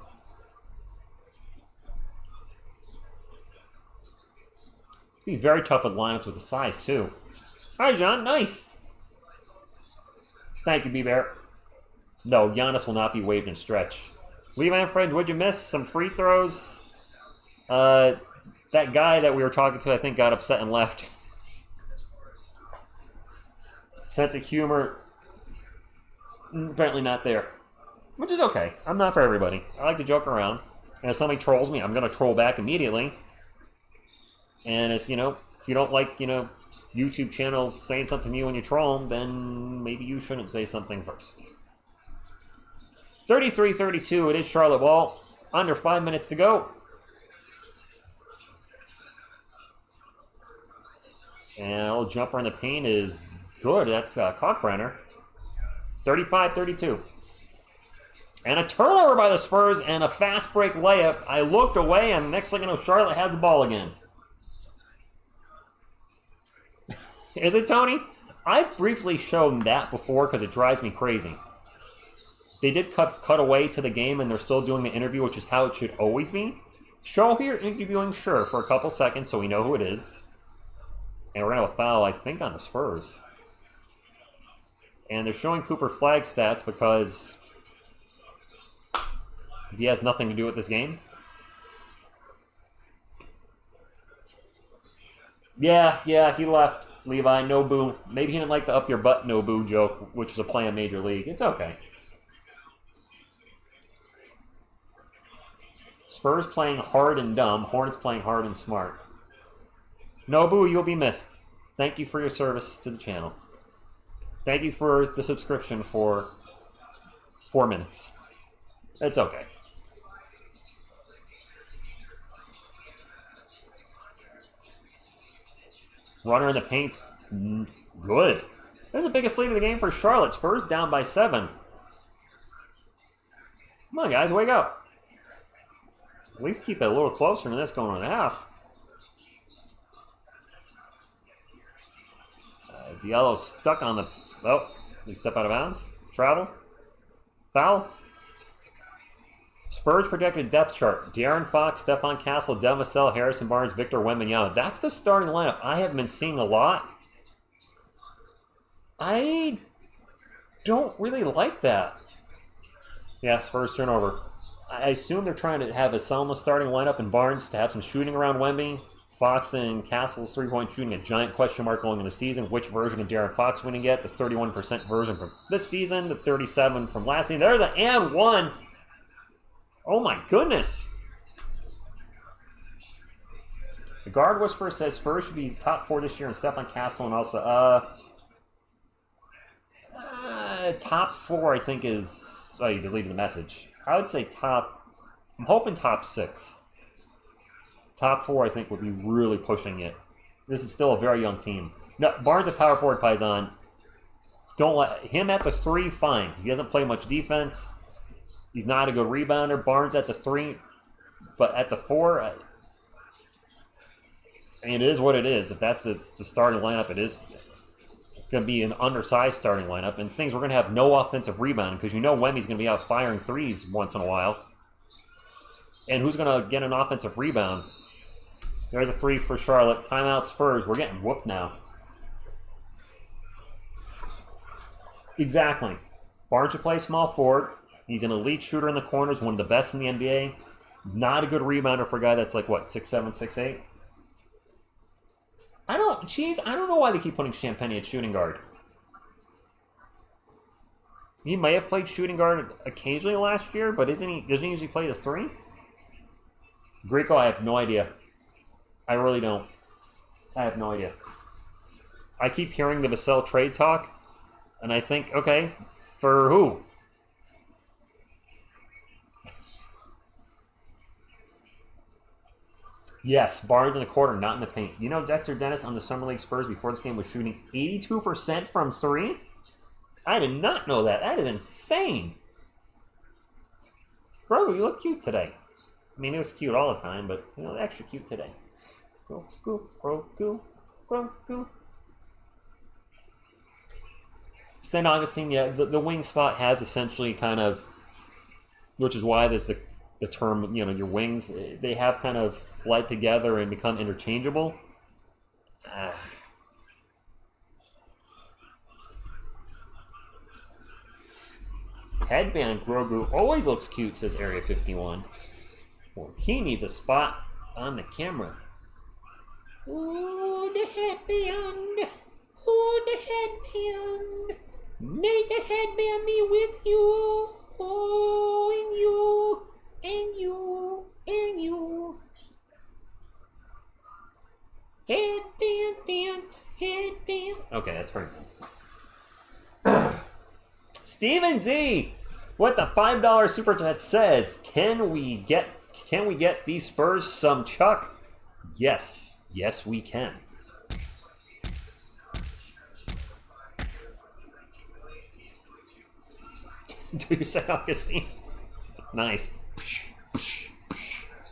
It'd be very tough with lineups with the size, too. All right, John. Nice. Thank you, B-Bear. No, Giannis will not be waived in stretch. Levi and friends, what'd you miss? Some free throws? That guy that we were talking to, I think, got upset and left. Sense of humor, apparently not there. Which is okay. I'm not for everybody. I like to joke around. And if somebody trolls me, I'm going to troll back immediately. And if you don't like, YouTube channels saying something to you when you troll them, then maybe you shouldn't say something first. 33-32, it is Charlotte ball. Under 5 minutes to go. And a little jumper in the paint is good. That's Kalkbrenner. 35-32. And a turnover by the Spurs and a fast break layup. I looked away, and next thing I know, Charlotte had the ball again. Is it, Tony? I've briefly shown that before because it drives me crazy. They did cut away to the game, and they're still doing the interview, which is how it should always be. Show who you're interviewing, sure, for a couple seconds so we know who it is. And we're going to have a foul, I think, on the Spurs. And they're showing Cooper Flag stats because he has nothing to do with this game. Yeah, he left. Levi, no boo. Maybe he didn't like the up your butt no boo joke, which is a play in Major League. It's okay. Spurs playing hard and dumb. Hornets playing hard and smart. Nobu, you'll be missed. Thank you for your service to the channel. Thank you for the subscription for 4 minutes. It's okay. Runner in the paint. Good. That's the biggest lead of the game for Charlotte. Spurs down by 7. Come on, guys. Wake up. At least keep it a little closer than this going on a half. Diallo's stuck on the... Oh, we step out of bounds. Travel. Foul. Spurs projected depth chart. De'Aaron Fox, Stephon Castle, Del Vassell, Harrison Barnes, Victor Wembanyama. That's the starting lineup I have been seeing a lot. I don't really like that. Yeah, Spurs turnover. I assume they're trying to have a Selma starting lineup and Barnes to have some shooting around Wemby. Fox and Castle's three-point shooting, a giant question mark going into the season. Which version of De'Aaron Fox we going to get? The 31% version from this season, the 37% from last season. There's an and one. Oh my goodness. The Guard Whisperer says Spurs should be top 4 this year, and Stefan Castle and also top 4 I think is. Oh, you deleted the message. I would say top. I'm hoping top 6. Top 4, I think, would be really pushing it. This is still a very young team. No, Barnes at power forward, Paisan. Don't let him at the 3, fine. He doesn't play much defense. He's not a good rebounder. Barnes at the 3. But at the 4, I mean, it is what it is. If that's the starting lineup, it's going to be an undersized starting lineup. And things, we're going to have no offensive rebounding because you know Wemmy's going to be out firing threes once in a while. And who's going to get an offensive rebound? There's a 3 for Charlotte. Timeout Spurs. We're getting whooped now. Exactly. Barnes should play small forward. He's an elite shooter in the corners, one of the best in the NBA. Not a good rebounder for a guy that's like, what, 6'7", 6'8"? I don't know why they keep putting Champagne at shooting guard. He may have played shooting guard occasionally last year, but doesn't he usually play the 3? Greco, I have no idea. I really don't. I have no idea. I keep hearing the Vassell trade talk, and I think, okay, for who? Yes, Barnes in the corner, not in the paint. You know Dexter Dennis on the Summer League Spurs before this game was shooting 82% from 3? I did not know that. That is insane. Grogu, you look cute today. I mean, it was cute all the time, but, you know, extra cute today. Grogu. St. Augustine, yeah, the wing spot has essentially kind of, which is why there's the term, you know, your wings, they have kind of bled together and become interchangeable. Headband Grogu always looks cute, says Area 51. Well, he needs a spot on the camera. Oh, the headband. Oh, the headband. Make the headband be with you. Oh, and you. And you. And you. Headband dance. Headband. Okay, that's pretty good. Steven Z, what the $5 super chat says, can we get these Spurs some Chuck? Yes, we can. Do you say Augustine? Nice.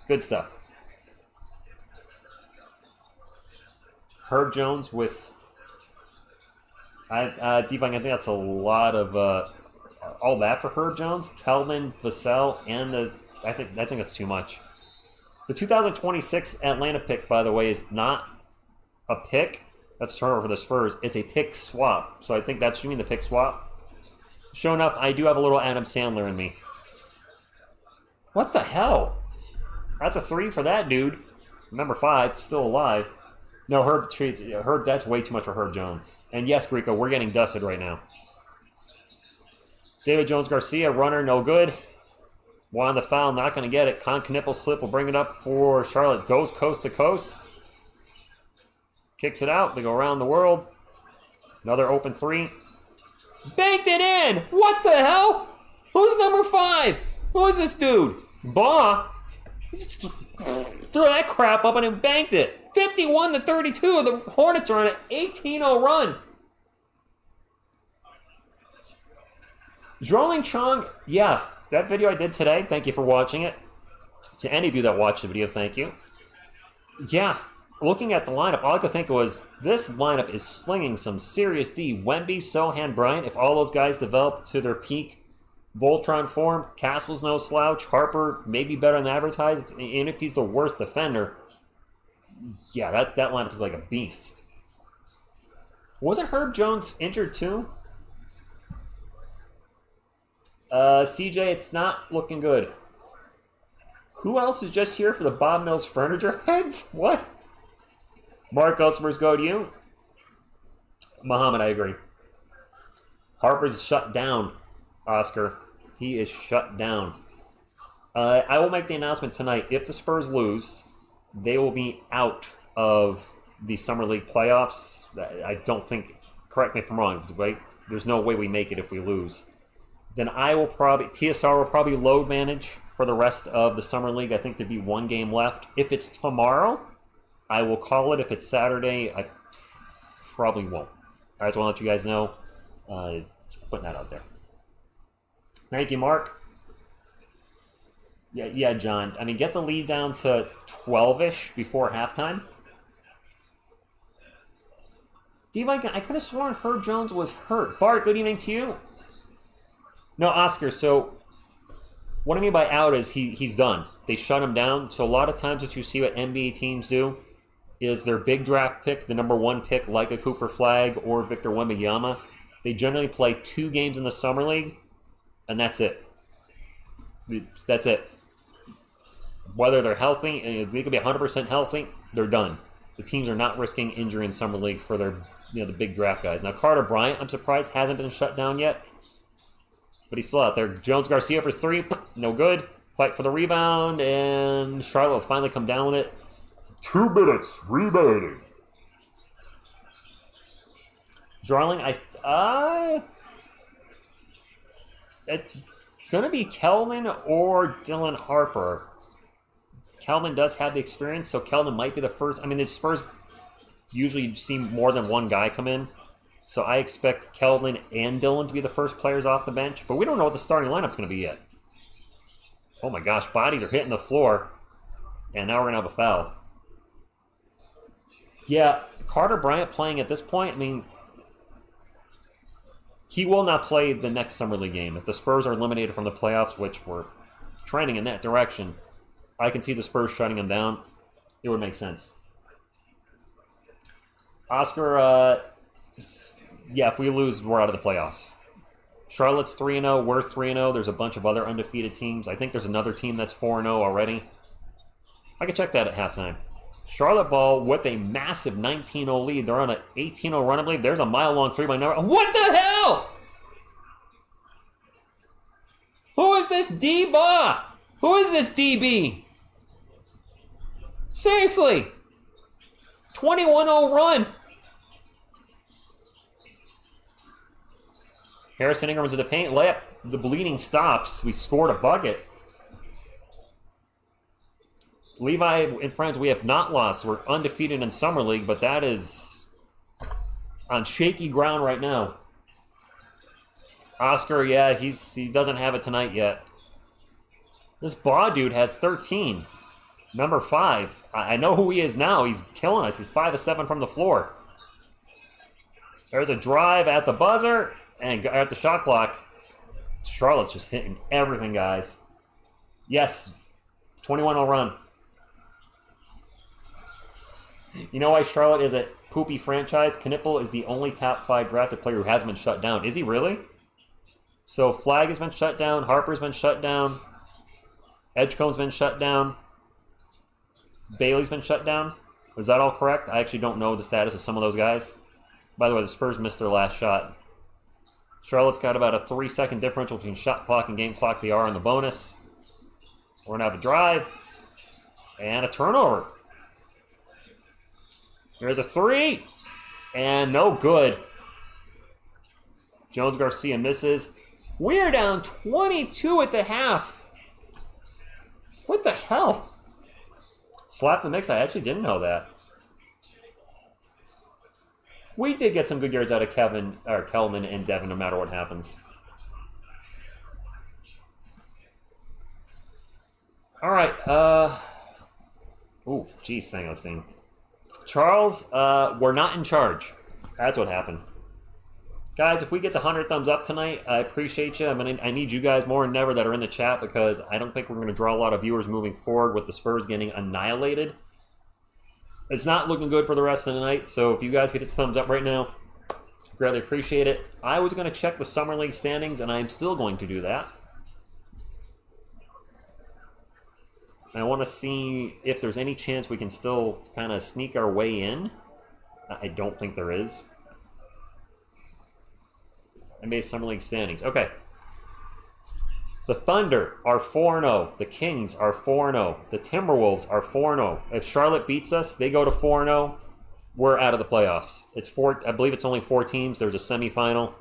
Good stuff. Herb Jones with Defang, I think that's a lot of all that for Herb Jones, Kelvin, Vassell, and I think that's too much. The 2026 Atlanta pick, by the way, is not a pick. That's a turnover for the Spurs. It's a pick swap. So I think that's, you mean the pick swap? Sure enough, I do have a little Adam Sandler in me. What the hell? That's a 3 for that dude. Number 5, still alive. No, Herb, that's way too much for Herb Jones. And yes, Greco, we're getting dusted right now. David Jones Garcia, runner, no good. Won the foul, not going to get it. Con Knipple slip will bring it up for Charlotte. Goes coast to coast. Kicks it out. They go around the world. Another open 3. Banked it in! What the hell? Who's number 5? Who is this dude? Baugh? Threw that crap up and then banked it. 51-32. The Hornets are on an 18-0 run. Droling Chong, yeah, that video I did today, thank you for watching it. To any of you that watched the video, thank you. Yeah, looking at the lineup, all I could think was, this lineup is slinging some serious D. Wemby, Sohan, Bryant, if all those guys develop to their peak Voltron form, Castle's no slouch, Harper maybe better than advertised, and if he's the worst defender, yeah, that lineup is like a beast. Wasn't Herb Jones injured too? CJ, it's not looking good. Who else is just here for the Bob Mills furniture heads? What? Mark, customers go to you. Muhammad, I agree. Harper's shut down, Oscar. He is shut down. I will make the announcement tonight. If the Spurs lose, they will be out of the Summer League playoffs. I don't think, correct me if I'm wrong, right? There's no way we make it if we lose. Then TSR will probably load manage for the rest of the Summer League. I think there'd be one game left. If it's tomorrow, I will call it. If it's Saturday, I probably won't. I just want to let you guys know. Just putting that out there. Thank you, Mark. Yeah, John. I mean, get the lead down to 12-ish before halftime. D-Mike, I could have sworn Herb Jones was hurt. Bart, good evening to you. No, Oscar, so what I mean by out is he's done. They shut him down. So a lot of times what you see what NBA teams do is their big draft pick, the number 1 pick, like a Cooper Flagg or Victor Wembanyama, they generally play 2 games in the Summer League, and that's it. That's it. Whether they're healthy, they could be 100% healthy, they're done. The teams are not risking injury in Summer League for their, the big draft guys. Now, Carter Bryant, I'm surprised, hasn't been shut down yet, but he's still out there. Jones Garcia for 3, no good. Fight for the rebound, and Charlotte will finally come down with it. 2 minutes rebounding. Darling, it's gonna be Kelvin or Dylan Harper. Kelvin does have the experience, so Kelvin might be the first. I mean, the Spurs usually see more than one guy come in, so I expect Kelvin and Dylan to be the first players off the bench, but we don't know what the starting lineup's going to be yet. Oh my gosh, bodies are hitting the floor, and now we're going to have a foul. Yeah, Carter Bryant playing at this point, I mean, he will not play the next Summer League game. If the Spurs are eliminated from the playoffs, which we're trending in that direction, I can see the Spurs shutting him down. It would make sense. Oscar, yeah, if we lose, we're out of the playoffs. Charlotte's 3-0, we're 3-0. There's a bunch of other undefeated teams. I think there's another team that's 4-0 already. I can check that at halftime. Charlotte ball with a massive 19-0 lead. They're on an 18-0 run, I believe. There's a mile-long 3-by-number. What the hell? Who is this D-Ba? Who is this DB? Seriously. 21-0 run. Harrison Ingram into the paint. Layup. The bleeding stops. We scored a bucket. Levi and friends, we have not lost. We're undefeated in Summer League, but that is on shaky ground right now. Oscar, yeah, he doesn't have it tonight yet. This Baugh dude has 13. Number 5. I know who he is now. He's killing us. He's 5 of 7 from the floor. There's a drive at the buzzer and at the shot clock. Charlotte's just hitting everything, guys. Yes, 21-0 run. You know why Charlotte is a poopy franchise? Knipple is the only top 5 drafted player who hasn't been shut down. Is he really? So Flagg has been shut down. Harper's been shut down. Edgecomb's been shut down. Bailey's been shut down. Is that all correct? I actually don't know the status of some of those guys. By the way, the Spurs missed their last shot. Charlotte's got about a 3-second differential between shot clock and game clock. They are in the bonus. We're going to have a drive. And a turnover. Here's a 3. And no good. Jones Garcia misses. We're down 22 at the half. What the hell? Slap the mix. I actually didn't know that. We did get some good yards out of Kelvin and Devin, no matter what happens. All right. Ooh, geez, thing I was thinking. Charles, we're not in charge. That's what happened. Guys, if we get to 100 thumbs up tonight, I appreciate you. I need you guys more than ever that are in the chat, because I don't think we're going to draw a lot of viewers moving forward with the Spurs getting annihilated. It's not looking good for the rest of the night, so if you guys get a thumbs up right now, greatly appreciate it. I was going to check the Summer League standings, and I'm still going to do that. I want to see if there's any chance we can still kind of sneak our way in. I don't think there is. NBA Summer League standings. Okay. The Thunder are 4-0. The Kings are 4-0. The Timberwolves are 4-0. If Charlotte beats us, they go to 4-0. We're out of the playoffs. It's four. I believe it's only 4 teams. There's a semifinal,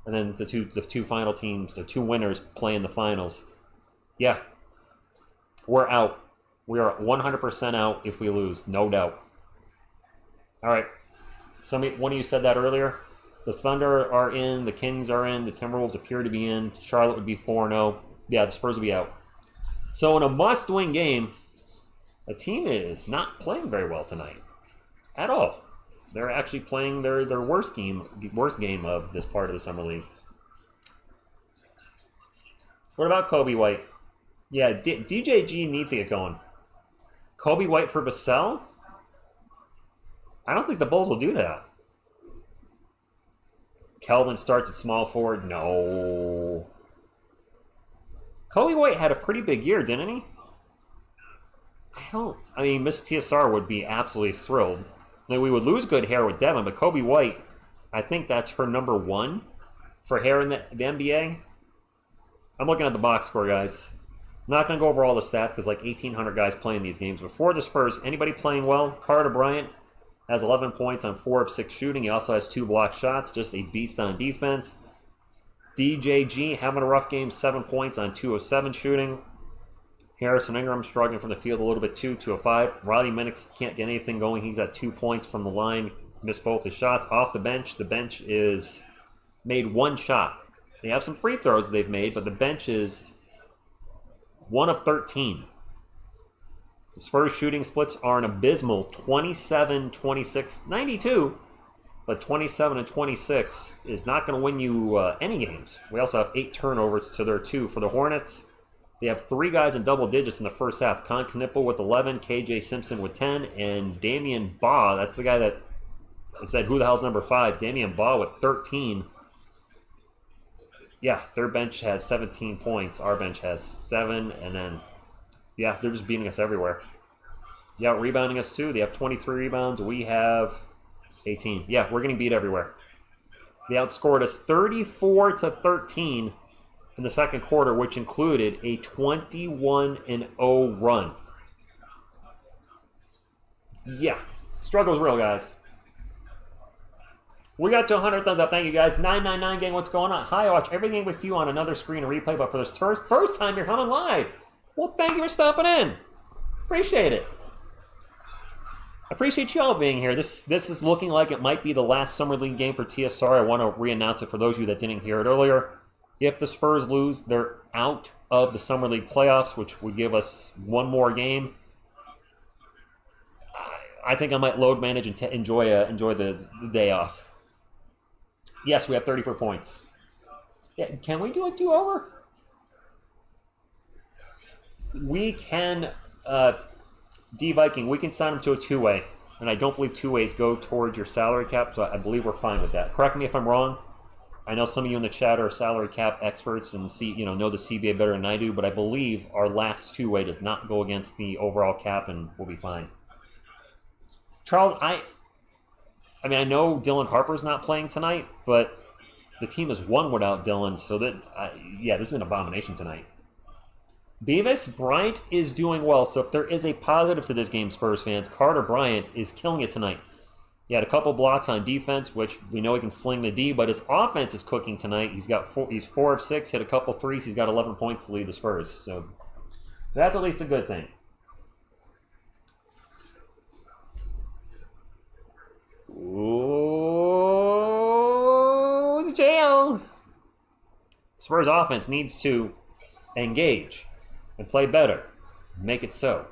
and then the two final teams, the 2 winners, play in the finals. Yeah, we're out. We are 100% out if we lose, no doubt. All right. One of you said that earlier. The Thunder are in. The Kings are in. The Timberwolves appear to be in. Charlotte would be 4-0. Yeah, the Spurs would be out. So in a must-win game, a team is not playing very well tonight. At all. They're actually playing their worst game of this part of the Summer League. What about Kobe White? Yeah, DJG needs to get going. Kobe White for Vassell? I don't think the Bulls will do that. Kelvin starts at small forward? No. Kobe White had a pretty big year, didn't he? I mean, Miss TSR would be absolutely thrilled. We would lose good hair with Devin, but Kobe White, I think that's her number 1 for hair in the NBA. I'm looking at the box score, guys. I'm not going to go over all the stats because like 1,800 guys playing these games. But for the Spurs, anybody playing well? Carter Bryant has 11 points on 4 of 6 shooting. He also has 2 blocked shots, just a beast on defense. DJG having a rough game, 7 points on 2 of 7 shooting. Harrison Ingram struggling from the field a little bit too, 2 of 5. Rodney Minix can't get anything going. He's at 2 points from the line. Missed both his shots. Off the bench, the bench is made 1 shot. They have some free throws they've made, but the bench is 1 of 13. The Spurs shooting splits are an abysmal 27, 26, 92. But 27 and 26 is not going to win you any games. We also have 8 turnovers to their 2 for the Hornets. They have 3 guys in double digits in the first half. Con Knipple with 11, KJ Simpson with 10, and Damian Baugh, that's the guy that I said, who the hell's number 5? Damian Baugh with 13. Yeah, their bench has 17 points. Our bench has 7, and then, yeah, they're just beating us everywhere. Yeah, rebounding us too. They have 23 rebounds. We have 18. Yeah, we're getting beat everywhere. They outscored us 34-13 in the second quarter, which included a 21-0 run. Yeah, struggle's real, guys. We got to 100 thumbs up. Thank you, guys. 999 gang, what's going on? Hi, I watch every game with you on another screen and replay, but for this first time, you're coming live. Well, thank you for stopping in. Appreciate it. Appreciate y'all being here. This is looking like it might be the last Summer League game for TSR. I want to re-announce it for those of you that didn't hear it earlier. If the Spurs lose, they're out of the Summer League playoffs, which would give us 1 more game. I think I might load manage and enjoy the day off. Yes, we have 34 points. Yeah, can we do a do-over? We can, D-Viking, we can sign him to a 2-way. And I don't believe 2-ways go towards your salary cap, so I believe we're fine with that. Correct me if I'm wrong. I know some of you in the chat are salary cap experts and know the CBA better than I do, but I believe our last 2-way does not go against the overall cap, and we'll be fine. Charles, I mean, I know Dylan Harper's not playing tonight, but the team is 1 without Dylan, so that, yeah, this is an abomination tonight. Beavis Bryant is doing well, so if there is a positive to this game, Spurs fans, Carter Bryant is killing it tonight. He had a couple blocks on defense, which we know he can sling the D, but his offense is cooking tonight. He's 4 of 6, hit a couple threes. He's got 11 points to lead the Spurs, so that's at least a good thing. Ooh, jail. Spurs offense needs to engage and play better. Make it so.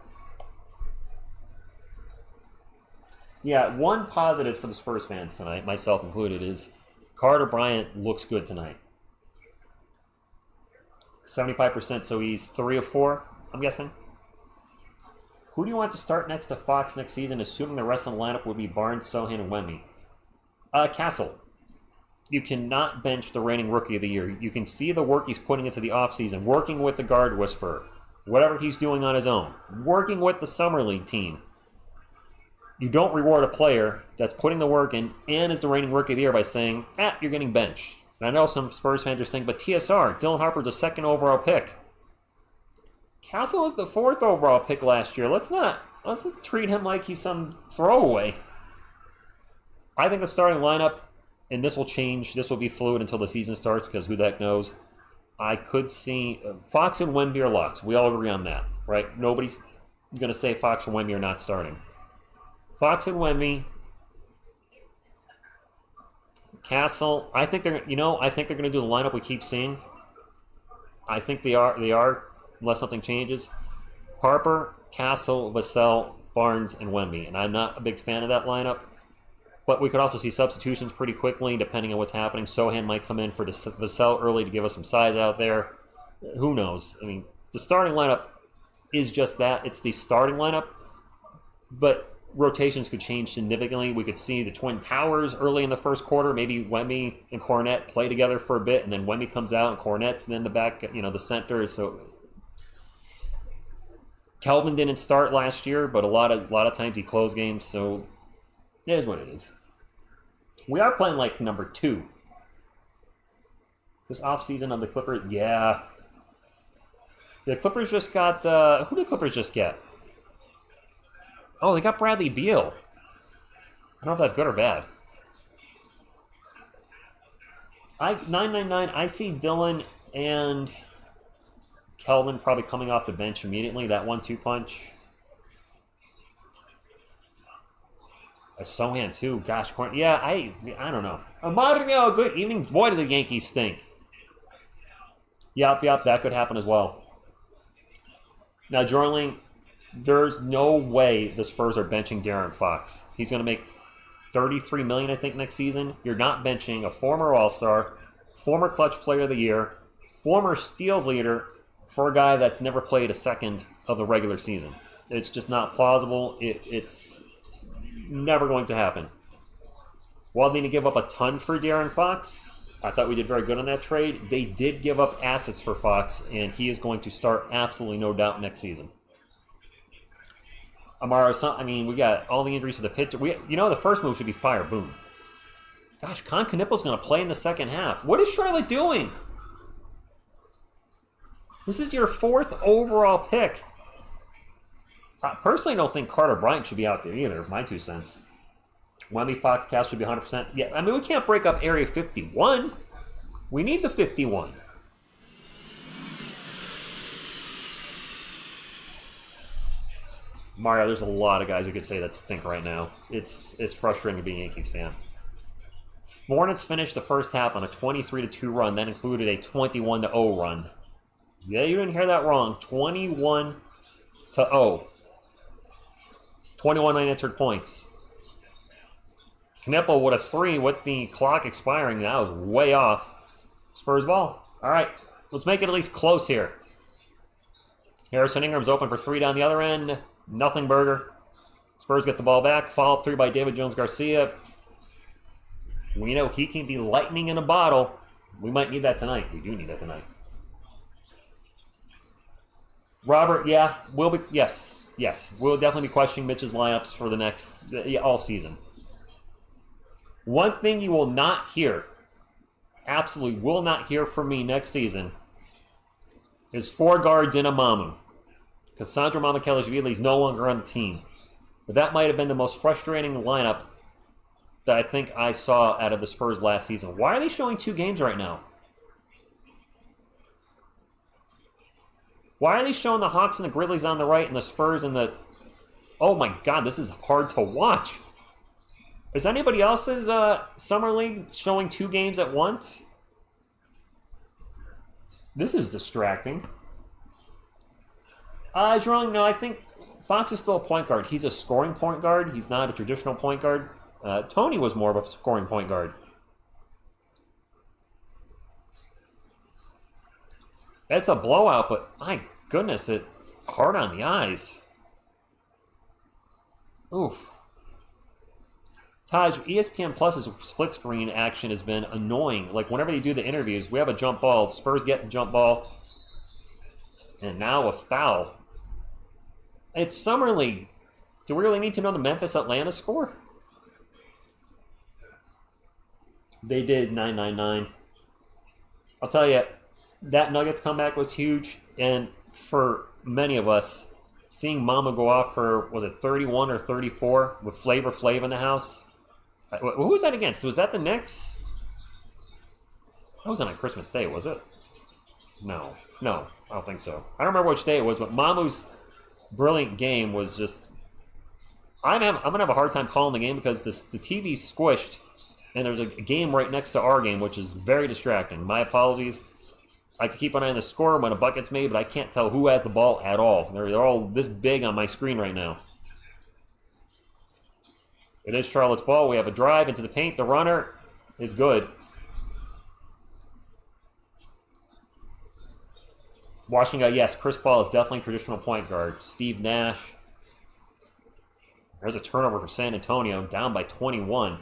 Yeah, one positive for the Spurs fans tonight, myself included, is Carter Bryant looks good tonight. 75%, so he's 3 of 4, I'm guessing. Who do you want to start next to Fox next season, assuming the rest of the lineup would be Barnes, Sohan, and Wemby? Castle. You cannot bench the reigning Rookie of the Year. You can see the work he's putting into the offseason, working with the guard whisperer, whatever he's doing on his own, working with the Summer League team. you don't reward a player that's putting the work in and is the reigning Rookie of the Year by saying, you're getting benched. And I know some Spurs fans are saying, but TSR, Dylan Harper's the 2nd overall pick. Castle was the 4th overall pick last year. Let's not treat him like he's some throwaway. I think the starting lineup, and this will change, this will be fluid until the season starts, because who the heck knows. I could see Fox and Wemby are locks. We all agree on that, right? Nobody's going to say Fox or Wemby are not starting. Fox and Wemby. Castle, I think they're going to do the lineup we keep seeing. I think they are, unless something changes. Harper, Castle, Vassell, Barnes, and Wemby. And I'm not a big fan of that lineup. But we could also see substitutions pretty quickly, depending on what's happening. Sohan might come in for Vassell early to give us some size out there. Who knows? I mean, the starting lineup is just that. It's the starting lineup. But rotations could change significantly. We could see the Twin Towers early in the first quarter. Maybe Wemby and Cornet play together for a bit, and then Wemby comes out and Cornet's then the back, the center. So Kelvin didn't start last year, but a lot of times he closed games. So it is what it is. We are playing like number 2. This offseason of the Clippers, yeah. The Clippers just got, who did the Clippers just get? Oh, they got Bradley Beal. I don't know if that's good or bad. 999, I see Dylan and Kelvin probably coming off the bench immediately, that 1-2 punch. Sohan too. Gosh, yeah, I don't know. Mario, good evening. Boy, do the Yankees stink. Yep, that could happen as well. Now, Jorling, there's no way the Spurs are benching De'Aaron Fox. He's going to make $33 million, I think, next season. You're not benching a former All-Star, former Clutch Player of the Year, former steals leader for a guy that's never played a second of the regular season. It's just not plausible. It's never going to happen. While they didn't give up a ton for De'Aaron Fox, I thought we did very good on that trade. They did give up assets for Fox, and he is going to start absolutely no doubt next season. Amara, we got all the injuries to the pitcher. The first move should be fire. Boom. Gosh, Con Knippel's going to play in the second half. What is Charlotte doing? This is your 4th overall pick. I personally don't think Carter Bryant should be out there either, my 2 cents. Wemby, Fox, Cass should be 100%. Yeah, we can't break up Area 51. We need the 51. Mario, there's a lot of guys who could say that stink right now. It's frustrating to be a Yankees fan. Hornets finished the first half on a 23-2 run. That included a 21-0 run. Yeah, you didn't hear that wrong. 21-0. 21 unanswered points. Knippel with a 3 with the clock expiring. That was way off. Spurs ball. All right, let's make it at least close here. Harrison Ingram's open for 3 down the other end. Nothing burger. Spurs get the ball back. Follow-up 3 by David Jones-Garcia. We know he can be lightning in a bottle. We might need that tonight. We do need that tonight. Robert, yeah, yes. We'll definitely be questioning Mitch's lineups for the next, all season. One thing you will not hear, absolutely will not hear from me next season, is 4 guards in a Mamu. Cassandra Mamakelashvili is no longer on the team. But that might have been the most frustrating lineup that I think I saw out of the Spurs last season. Why are they showing 2 games right now? Why are they showing the Hawks and the Grizzlies on the right and the Spurs and the... Oh my God, this is hard to watch. Is anybody else's Summer League showing 2 games at once? This is distracting. Jerome, no, I think Fox is still a point guard. He's a scoring point guard. He's not a traditional point guard. Tony was more of a scoring point guard. It's a blowout, but my goodness, it's hard on the eyes. Oof. Taj, ESPN Plus's split screen action has been annoying. Like, whenever they do the interviews, we have a jump ball. Spurs get the jump ball. And now a foul. It's Summer League. Do we really need to know the Memphis-Atlanta score? They did 9-9-9. I'll tell you, that Nuggets comeback was huge, and for many of us, seeing Mama go off for, was it 31 or 34 with Flavor Flav in the house? Who was that against? Was that the Knicks? That was on a Christmas Day, was it? No, I don't think so. I don't remember which day it was, but Mamu's brilliant game was just... I'm going to have a hard time calling the game because the TV's squished, and there's a game right next to our game, which is very distracting. My apologies. I can keep an eye on the score when a bucket's made, but I can't tell who has the ball at all. They're all this big on my screen right now. It is Charlotte's ball. We have a drive into the paint. The runner is good. Washington, yes, Chris Paul is definitely traditional point guard. Steve Nash. There's a turnover for San Antonio, down by 21.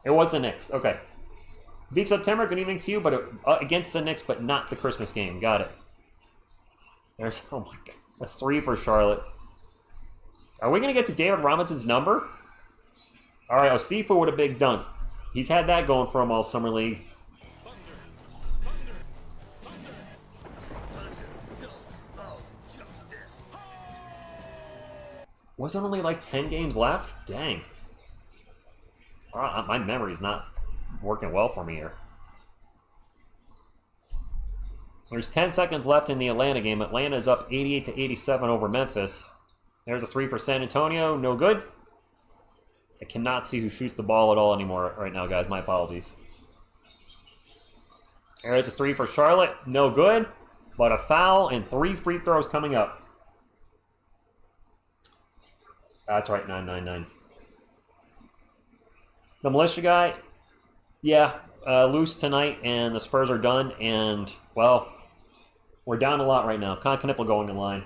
It was the Knicks. Okay. Big September, good evening to you, but against the Knicks, but not the Christmas game. Got it. There's, oh my God. That's 3 for Charlotte. Are we going to get to David Robinson's number? All right, Osifu with a big dunk. He's had that going for him all summer league. Wasn't only like 10 games left? Dang. My memory's not working well for me here. There's 10 seconds left in the Atlanta game. Atlanta's up 88-87 over Memphis. There's a 3 for San Antonio. No good. I cannot see who shoots the ball at all anymore right now, guys. My apologies. There's a 3 for Charlotte. No good. But a foul and 3 free throws coming up. That's right, 9-9-9. The militia guy, yeah, loose tonight, and the Spurs are done, and, well, we're down a lot right now. Con Knipple going in line.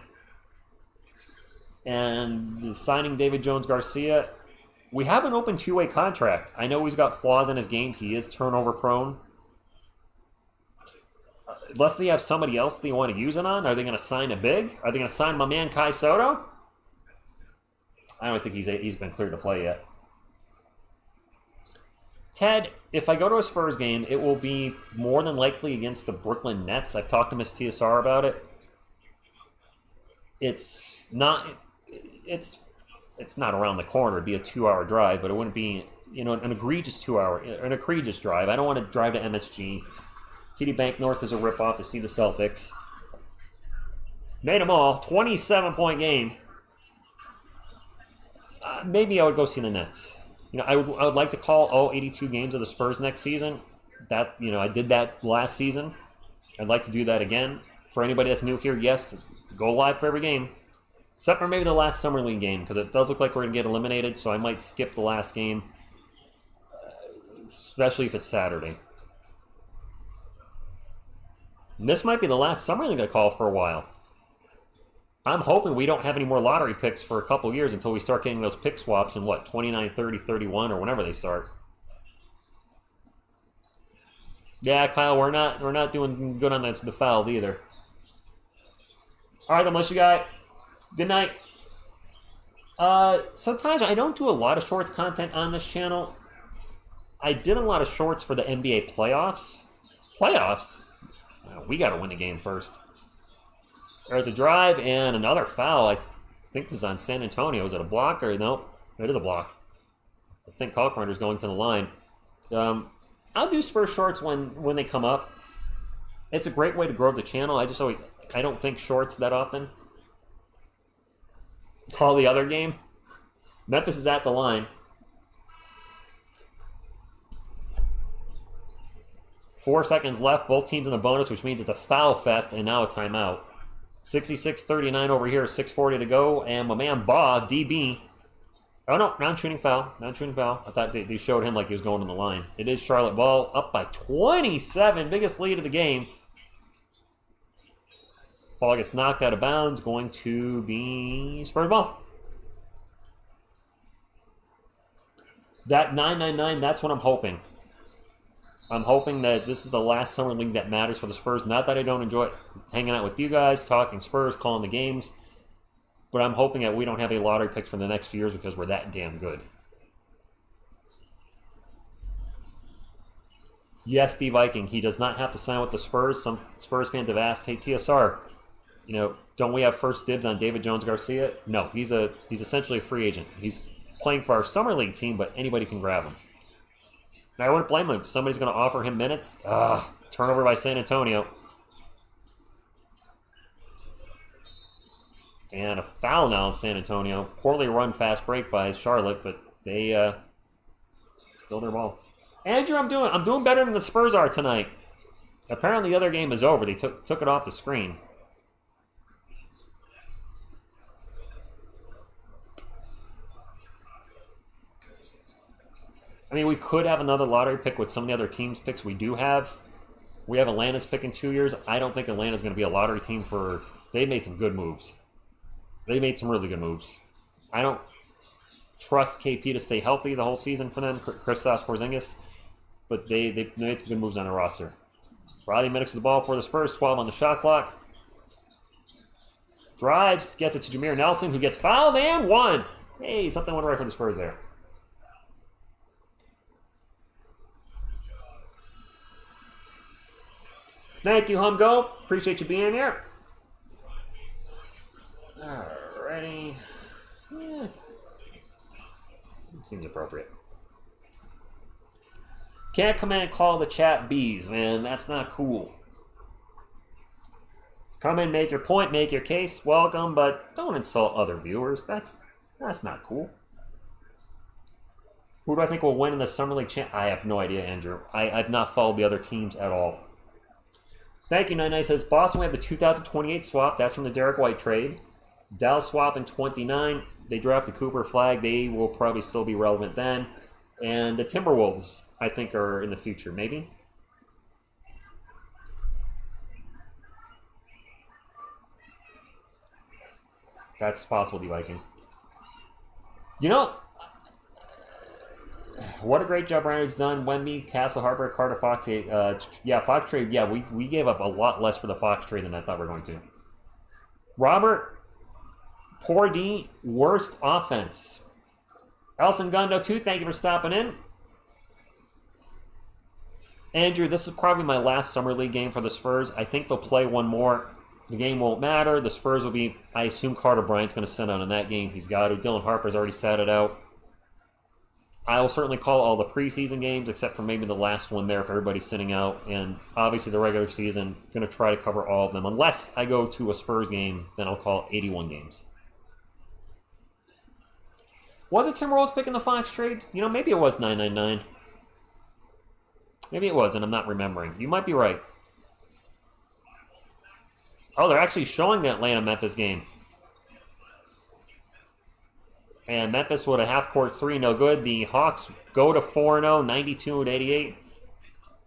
And signing David Jones-Garcia, we have an open two-way contract. I know he's got flaws in his game. He is turnover-prone. Unless they have somebody else they want to use it on, are they going to sign a big? Are they going to sign my man Kai Soto? I don't think he's been cleared to play yet. Ted, if I go to a Spurs game, it will be more than likely against the Brooklyn Nets. I've talked to Miss TSR about it. It's not around the corner. It'd be a 2-hour drive, but it wouldn't be, an egregious drive. I don't want to drive to MSG. TD Bank North is a ripoff to see the Celtics. Made them all. 27-point game. Maybe I would go see the Nets. I would like to call all 82 games of the Spurs next season. That, I did that last season. I'd like to do that again. For anybody that's new here, yes, go live for every game. Except for maybe the last Summer League game, because it does look like we're going to get eliminated, so I might skip the last game, especially if it's Saturday. And this might be the last Summer League I call for a while. I'm hoping we don't have any more lottery picks for a couple years until we start getting those pick swaps in, 29, 30, 31, or whenever they start. Yeah, Kyle, we're not doing good on the fouls either. All right, the militia guy. Good night. Sometimes I don't do a lot of shorts content on this channel. I did a lot of shorts for the NBA playoffs. Playoffs? We got to win the game first. There's a drive and another foul. I think this is on San Antonio. Is it a block or no? It is a block. I think Kalkbrenner's going to the line. I'll do Spurs shorts when they come up. It's a great way to grow the channel. I don't think shorts that often. Call the other game. Memphis is at the line. 4 seconds left. Both teams in the bonus, which means it's a foul fest and now a timeout. 66-39 over here, 6:40 to go, and my man Baugh, DB. Oh no, non-shooting foul. Non-shooting foul. I thought they showed him like he was going on the line. It is Charlotte ball, up by 27, biggest lead of the game. Ball gets knocked out of bounds, going to be Spurs ball. That 9-9-9, that's what I'm hoping. I'm hoping that this is the last Summer League that matters for the Spurs. Not that I don't enjoy hanging out with you guys, talking Spurs, calling the games. But I'm hoping that we don't have any lottery picks for the next few years because we're that damn good. Yes, Steve Viking, he does not have to sign with the Spurs. Some Spurs fans have asked, hey, TSR, don't we have first dibs on David Jones-Garcia? No, he's essentially a free agent. He's playing for our summer league team, but anybody can grab him. And I wouldn't blame him if somebody's going to offer him minutes. Turnover by San Antonio. And a foul now in San Antonio. Poorly run fast break by Charlotte, but they still their ball. Andrew, I'm doing better than the Spurs are tonight. Apparently the other game is over. They took it off the screen. I mean, we could have another lottery pick with some of the other teams' picks we do have. We have Atlanta's pick in 2 years. I don't think Atlanta's going to be a lottery team for... They made some good moves. They made some really good moves. I don't trust KP to stay healthy the whole season for them, Kristaps Porzingis. But they made some good moves on their roster. Riley Minix with the ball for the Spurs. 12 on the shot clock. Drives, gets it to Jameer Nelson, who gets fouled and won. Hey, something went right for the Spurs there. Thank you, Humgo. Appreciate you being here. Alrighty. Yeah. Seems appropriate. Can't come in and call the chat bees, man. That's not cool. Come in, make your point, make your case. Welcome, but don't insult other viewers. That's not cool. Who do I think will win in the Summer League champ? I have no idea, Andrew. I've not followed the other teams at all. Thank you, Nine says, Boston, we have the 2028 swap. That's from the Derek White trade. Dallas swap in 29. They drafted Cooper Flag. They will probably still be relevant then. And the Timberwolves, I think, are in the future, maybe. That's possible, D-Viking. What a great job Ryan's done. Wemby, Castle, Harper, Carter, Fox. Fox trade. Yeah, we gave up a lot less for the Fox trade than I thought we were going to. Robert, poor D, worst offense. Elson Gundo, too, thank you for stopping in. Andrew, this is probably my last Summer League game for the Spurs. I think they'll play one more. The game won't matter. The Spurs will be, I assume Carter Bryant's going to send out in that game. He's got to. Dylan Harper's already sat it out. I will certainly call all the preseason games, except for maybe the last one there if everybody's sitting out. And obviously the regular season, going to try to cover all of them. Unless I go to a Spurs game, then I'll call 81 games. Was it Timberwolves picking the Fox trade? Maybe it was 999. Maybe it was, and I'm not remembering. You might be right. Oh, they're actually showing the Atlanta-Memphis game. And Memphis with a half-court three, no good. The Hawks go to 4-0, 92-88.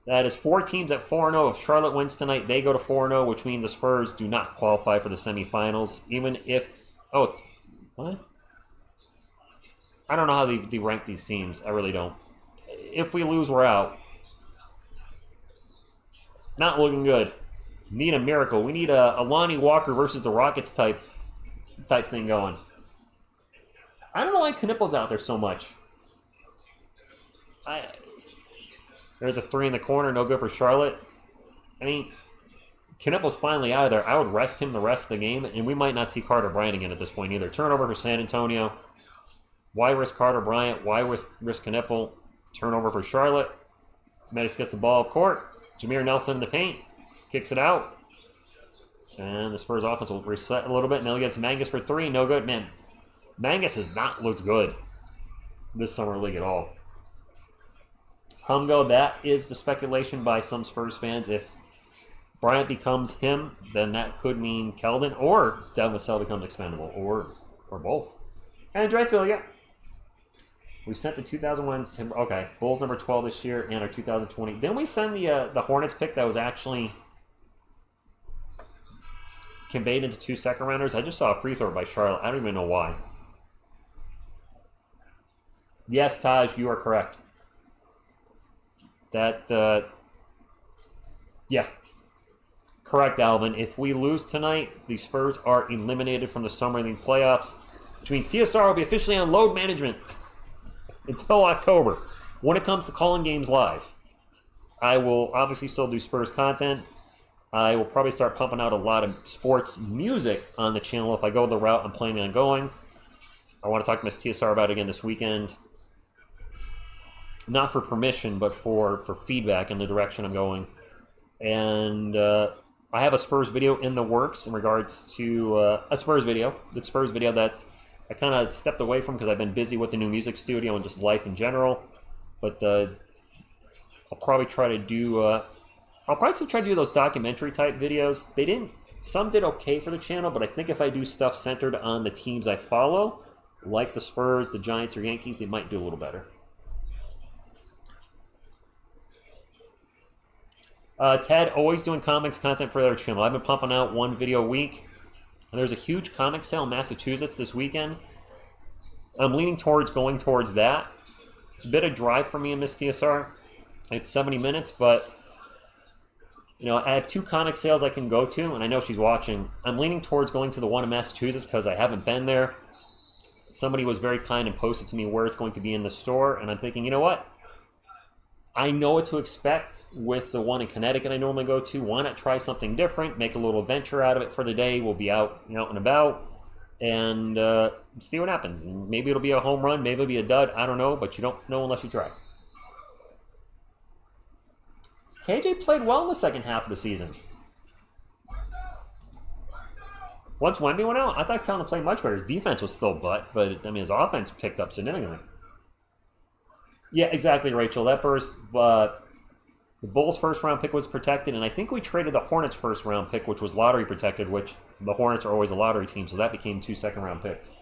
That is 4 teams at 4-0. If Charlotte wins tonight, they go to 4-0, which means the Spurs do not qualify for the semifinals. Even if... Oh, it's... What? I don't know how they rank these teams. I really don't. If we lose, we're out. Not looking good. Need a miracle. We need a Lonnie Walker versus the Rockets type thing going. I don't know why Knipple's out there so much. There's a 3 in the corner, no good for Charlotte. I mean, Knipple's finally out of there. I would rest him the rest of the game, and we might not see Carter Bryant again at this point either. Turnover for San Antonio. Why risk Carter Bryant? Why risk Knipple? Turnover for Charlotte. Medix gets the ball up court. Jameer Nelson in the paint. Kicks it out. And the Spurs offense will reset a little bit. Now he gets Mangus for 3. No good. Man, Mangus has not looked good this summer league at all. Humgo, that is the speculation by some Spurs fans. If Bryant becomes him, then that could mean Keldon or Devin Vassell becomes expendable, or both. And I feel, yeah. We sent the 2001 Timber. Okay, Bulls number 12 this year and our 2020. Didn't we send the Hornets pick that was actually conveyed into 2 second rounders? I just saw a free throw by Charlotte. I don't even know why. Yes, Taj, you are correct. That, yeah. Correct, Alvin. If we lose tonight, the Spurs are eliminated from the Summer League playoffs, which means TSR will be officially on load management until October. When it comes to calling games live, I will obviously still do Spurs content. I will probably start pumping out a lot of sports music on the channel if I go the route I'm planning on going. I want to talk to Miss TSR about it again this weekend. Not for permission, but for feedback in the direction I'm going. And I have a Spurs video in the works in regards to a Spurs video. The Spurs video that I kind of stepped away from because I've been busy with the new music studio and just life in general. But I'll probably try to do. I'll probably still try to do those documentary type videos. Some did okay for the channel, but I think if I do stuff centered on the teams I follow, like the Spurs, the Giants, or Yankees, they might do a little better. Ted, always doing comics content for their channel. I've been pumping out one video a week. And there's a huge comic sale in Massachusetts this weekend. I'm leaning towards going towards that. It's a bit of drive for me and Miss TSR. It's 70 minutes, but you know, I have 2 comic sales I can go to, and I know she's watching. I'm leaning towards going to the one in Massachusetts because I haven't been there. Somebody was very kind and posted to me where it's going to be in the store, and I'm thinking, you know what? I know what to expect with the one in Connecticut I normally go to. Why not try something different, make a little venture out of it for the day? We'll be out and about and see what happens. And maybe it'll be a home run, maybe it'll be a dud. I don't know, but you don't know unless you try. KJ played well in the second half of the season. Once Wemby went out, I thought Kelvin played much better. His defense was still but I mean, his offense picked up significantly. Yeah, exactly, Rachel. That burst, the Bulls' first-round pick was protected, and I think we traded the Hornets' first-round pick, which was lottery protected, which the Hornets are always a lottery team, so that became 2 second-round picks.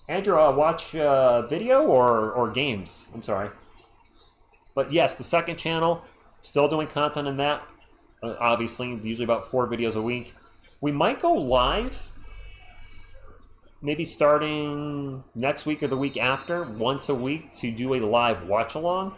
Andrew, watch video or games? I'm sorry. But yes, the second channel, still doing content in that. Obviously, usually about 4 videos a week. We might go live. Maybe starting next week or the week after, once a week, to do a live watch-along.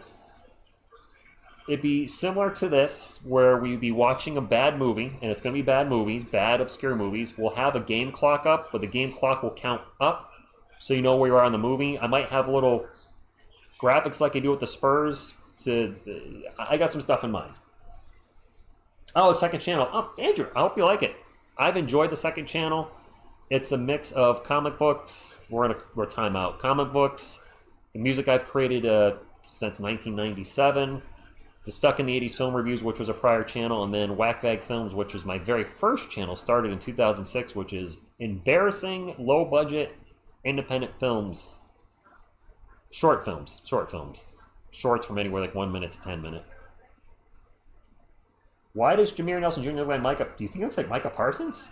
It'd be similar to this, where we'd be watching a bad movie, and it's going to be bad movies, bad obscure movies. We'll have a game clock up, but the game clock will count up, so you know where you are in the movie. I might have little graphics like I do with the Spurs. I got some stuff in mind. Oh, the second channel. Oh, Andrew, I hope you like it. I've enjoyed the second channel. It's a mix of comic books. We're timeout. Comic books, the music I've created since 1997, the Stuck in the 80s Film Reviews, which was a prior channel, and then Whack Bag Films, which was my very first channel, started in 2006, which is embarrassing, low-budget, independent films. Short films. Shorts from anywhere like 1 minute to 10 minutes. Why does Jameer Nelson Jr. look like Micah? Do you think he looks like Micah Parsons?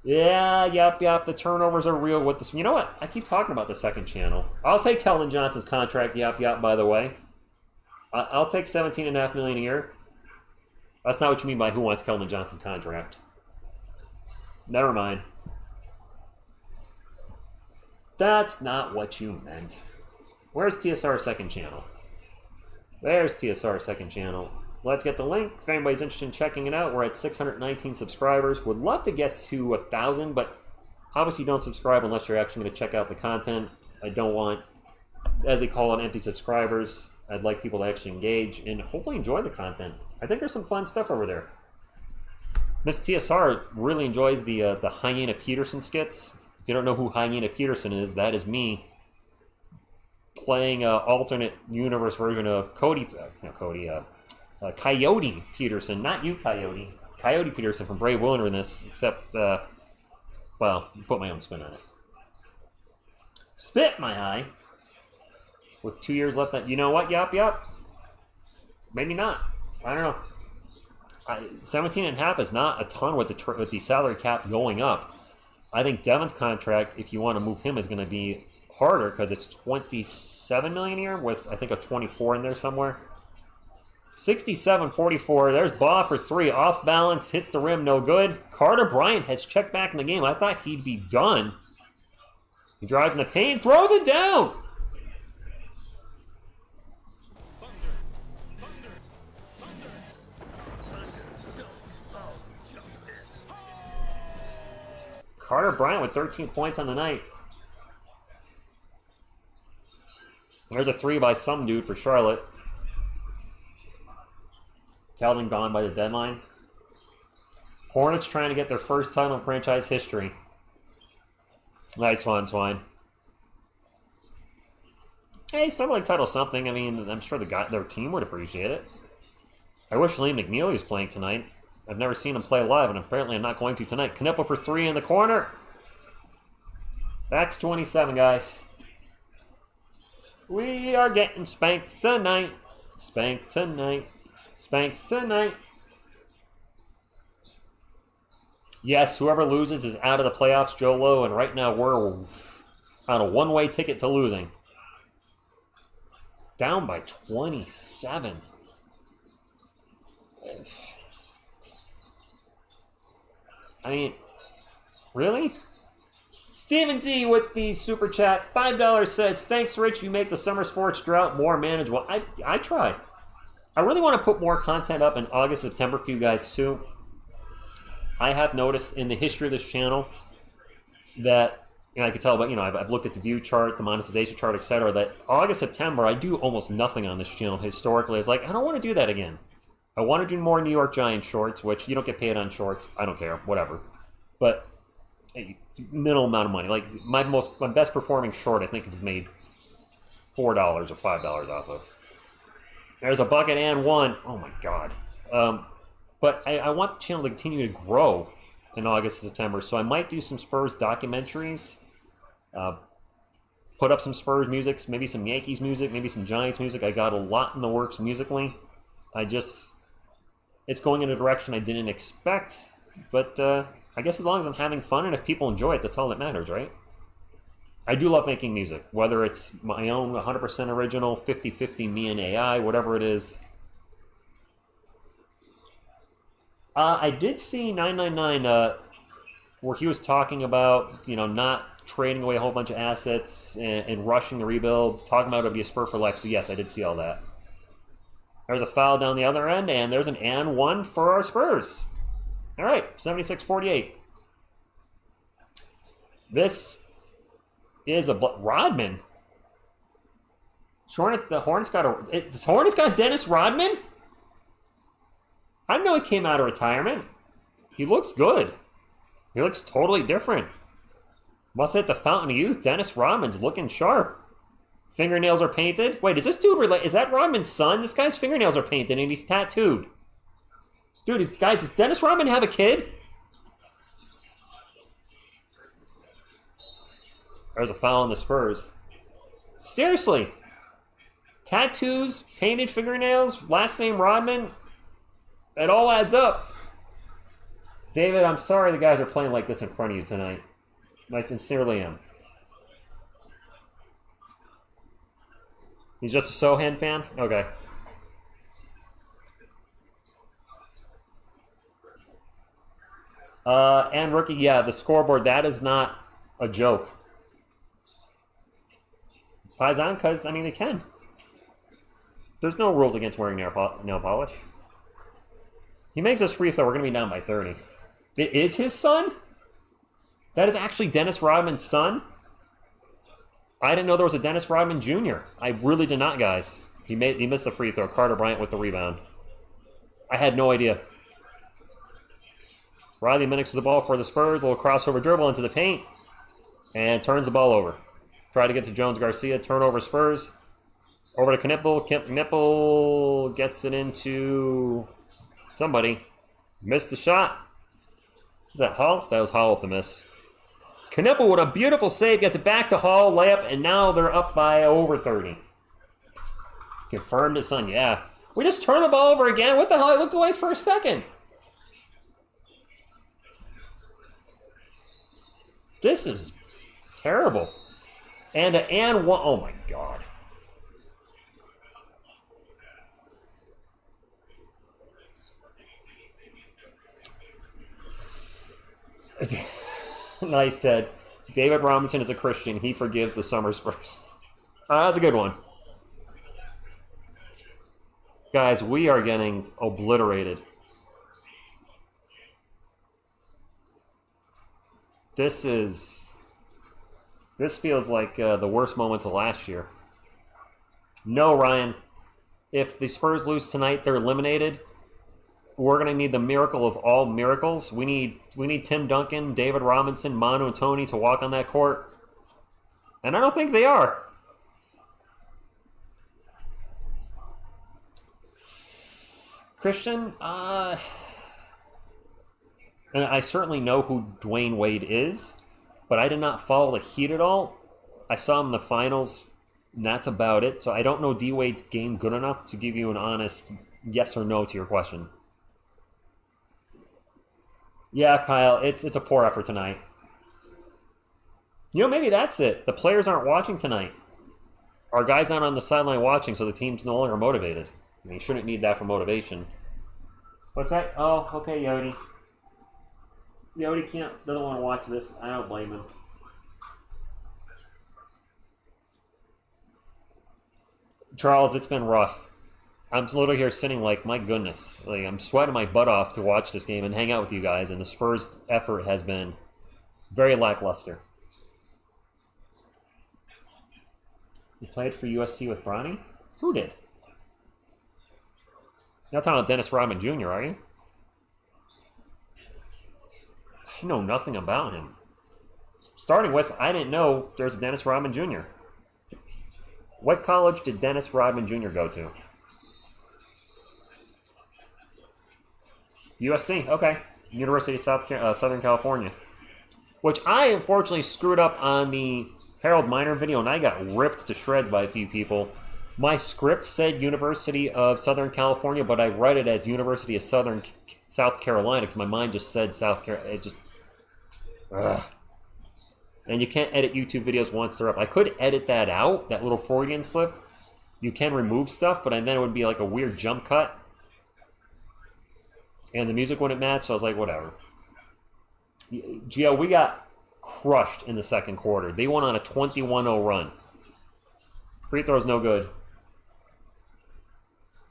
Yeah, yep. The turnovers are real with this. You know what? I keep talking about the second channel. I'll take Keldon Johnson's contract, yep, by the way. I'll take $17.5 million a year. That's not what you mean by who wants Keldon Johnson's contract. Never mind. That's not what you meant. Where's TSR's second channel? There's TSR's second channel. Let's get the link. If anybody's interested in checking it out, we're at 619 subscribers. Would love to get to 1,000, but obviously don't subscribe unless you're actually going to check out the content. I don't want, as they call it, empty subscribers. I'd like people to actually engage and hopefully enjoy the content. I think there's some fun stuff over there. Miss TSR really enjoys the Hyena Peterson skits. If you don't know who Hyena Peterson is, that is me playing an alternate universe version of Coyote Peterson, not you, Coyote. Coyote Peterson from Brave Wilderness, except, well, put my own spin on it. Spit my eye. With 2 years left, you know what? Yup. Maybe not. I don't know. 17.5 is not a ton with the salary cap going up. I think Devin's contract, if you want to move him, is going to be harder because it's $27 million a year with, I think, a 24 in there somewhere. 67-44. There's Baugh for 3. Off balance. Hits the rim. No good. Carter Bryant has checked back in the game. I thought he'd be done. He drives in the paint. Throws it down. with 13 points on the night. There's a 3 by some dude for Charlotte. Calvin gone by the deadline. Hornets trying to get their first title in franchise history. Nice one, Swine. Hey, Summer League title something. I mean, I'm sure their team would appreciate it. I wish Liam McNeely was playing tonight. I've never seen him play live, and apparently I'm not going to tonight. Knipple for 3 in the corner. That's 27, guys. We are getting spanked tonight. Spanked tonight. Spanked tonight. Yes, whoever loses is out of the playoffs, Joe Lowe, and right now we're on a one-way ticket to losing. Down by 27. I mean, really? Steven Z with the super chat, $5 says, thanks, Rich. You make the summer sports drought more manageable. I try. I really want to put more content up in August, September for you guys, too. I have noticed in the history of this channel that, I can tell, but I've looked at the view chart, the monetization chart, etc. That August, September, I do almost nothing on this channel historically. It's like I don't want to do that again. I want to do more New York Giants shorts, which you don't get paid on shorts. I don't care, whatever. But minimal amount of money. Like my best performing short, I think, I've made $4 or $5 off of. There's a bucket and 1. Oh my god. But I want the channel to continue to grow in August and September, so I might do some Spurs documentaries, put up some Spurs music, maybe some Yankees music, maybe some Giants music. I got a lot in the works musically. It's going in a direction I didn't expect, but I guess as long as I'm having fun and if people enjoy it, that's all that matters, right? I do love making music, whether it's my own 100% original, 50-50 me and AI, whatever it is. I did see 999 where he was talking about, not trading away a whole bunch of assets and rushing the rebuild, talking about it would be a Spur for life. So yes, I did see all that. There's a foul down the other end, and there's an and 1 for our Spurs. All right, 76-48. This is a Rodman. The Hornets got Dennis Rodman? I didn't know he came out of retirement. He looks good. He looks totally different. Must hit the fountain of youth. Dennis Rodman's looking sharp. Fingernails are painted. Wait, is this dude related? Is that Rodman's son? This guy's fingernails are painted and he's tattooed. Dude, guys, does Dennis Rodman have a kid? There's a foul on the Spurs. Seriously. Tattoos, painted fingernails, last name Rodman. It all adds up. David, I'm sorry the guys are playing like this in front of you tonight. I sincerely am. He's just a Sohan fan? Okay. And rookie, yeah, the scoreboard, that is not a joke. Paisan, because, they can. There's no rules against wearing nail polish. He makes us free throw. We're going to be down by 30. It is his son? That is actually Dennis Rodman's son? I didn't know there was a Dennis Rodman Jr. I really did not, guys. He missed the free throw. Carter Bryant with the rebound. I had no idea. Riley Minix with the ball for the Spurs. A little crossover dribble into the paint. And turns the ball over. Try to get to Jones Garcia. Turnover Spurs. Over to Knipple. Knipple gets it into somebody. Missed the shot. Is that Hall? That was Hall with the miss. Knipple with a beautiful save. Gets it back to Hall. Layup. And now they're up by over 30. Confirmed his son. Yeah. We just turned the ball over again. What the hell? I looked away for a second. This is terrible. And one. Oh my god. Nice, Ted. David Robinson is a Christian. He forgives the summer Spurs. That's a good one. Guys, we are getting obliterated. This feels like the worst moments of last year. No, Ryan. If the Spurs lose tonight, they're eliminated. We're going to need the miracle of all miracles. We need Tim Duncan, David Robinson, Manu, and Tony to walk on that court. And I don't think they are. Christian, and I certainly know who Dwayne Wade is, but I did not follow the Heat at all. I saw him in the finals, and that's about it. So I don't know D Wade's game good enough to give you an honest yes or no to your question. Yeah, Kyle, it's a poor effort tonight. You know, maybe that's it. The players aren't watching tonight. Our guys aren't on the sideline watching, so the team's no longer motivated. I mean, you shouldn't need that for motivation. What's that? Oh, okay, Yodi. Yodi doesn't want to watch this. I don't blame him. Charles, it's been rough. I'm literally here sitting like, my goodness. Like, I'm sweating my butt off to watch this game and hang out with you guys, and the Spurs' effort has been very lackluster. You played for USC with Bronny? Who did? You're not talking about Dennis Rodman Jr., are you? I know nothing about him. Starting with, I didn't know there's a Dennis Rodman Jr. What college did Dennis Rodman Jr. go to? USC, okay. University of Southern California. Which I unfortunately screwed up on the Harold Miner video, and I got ripped to shreds by a few people. My script said University of Southern California, but I read it as University of South Carolina because my mind just said South Carolina. It just... Ugh. And you can't edit YouTube videos once they're up. I could edit that out, that little Freudian slip. You can remove stuff, but then it would be like a weird jump cut. And the music wouldn't match, so I was like, whatever. Gio, we got crushed in the second quarter. They went on a 21-0 run. Free throws no good.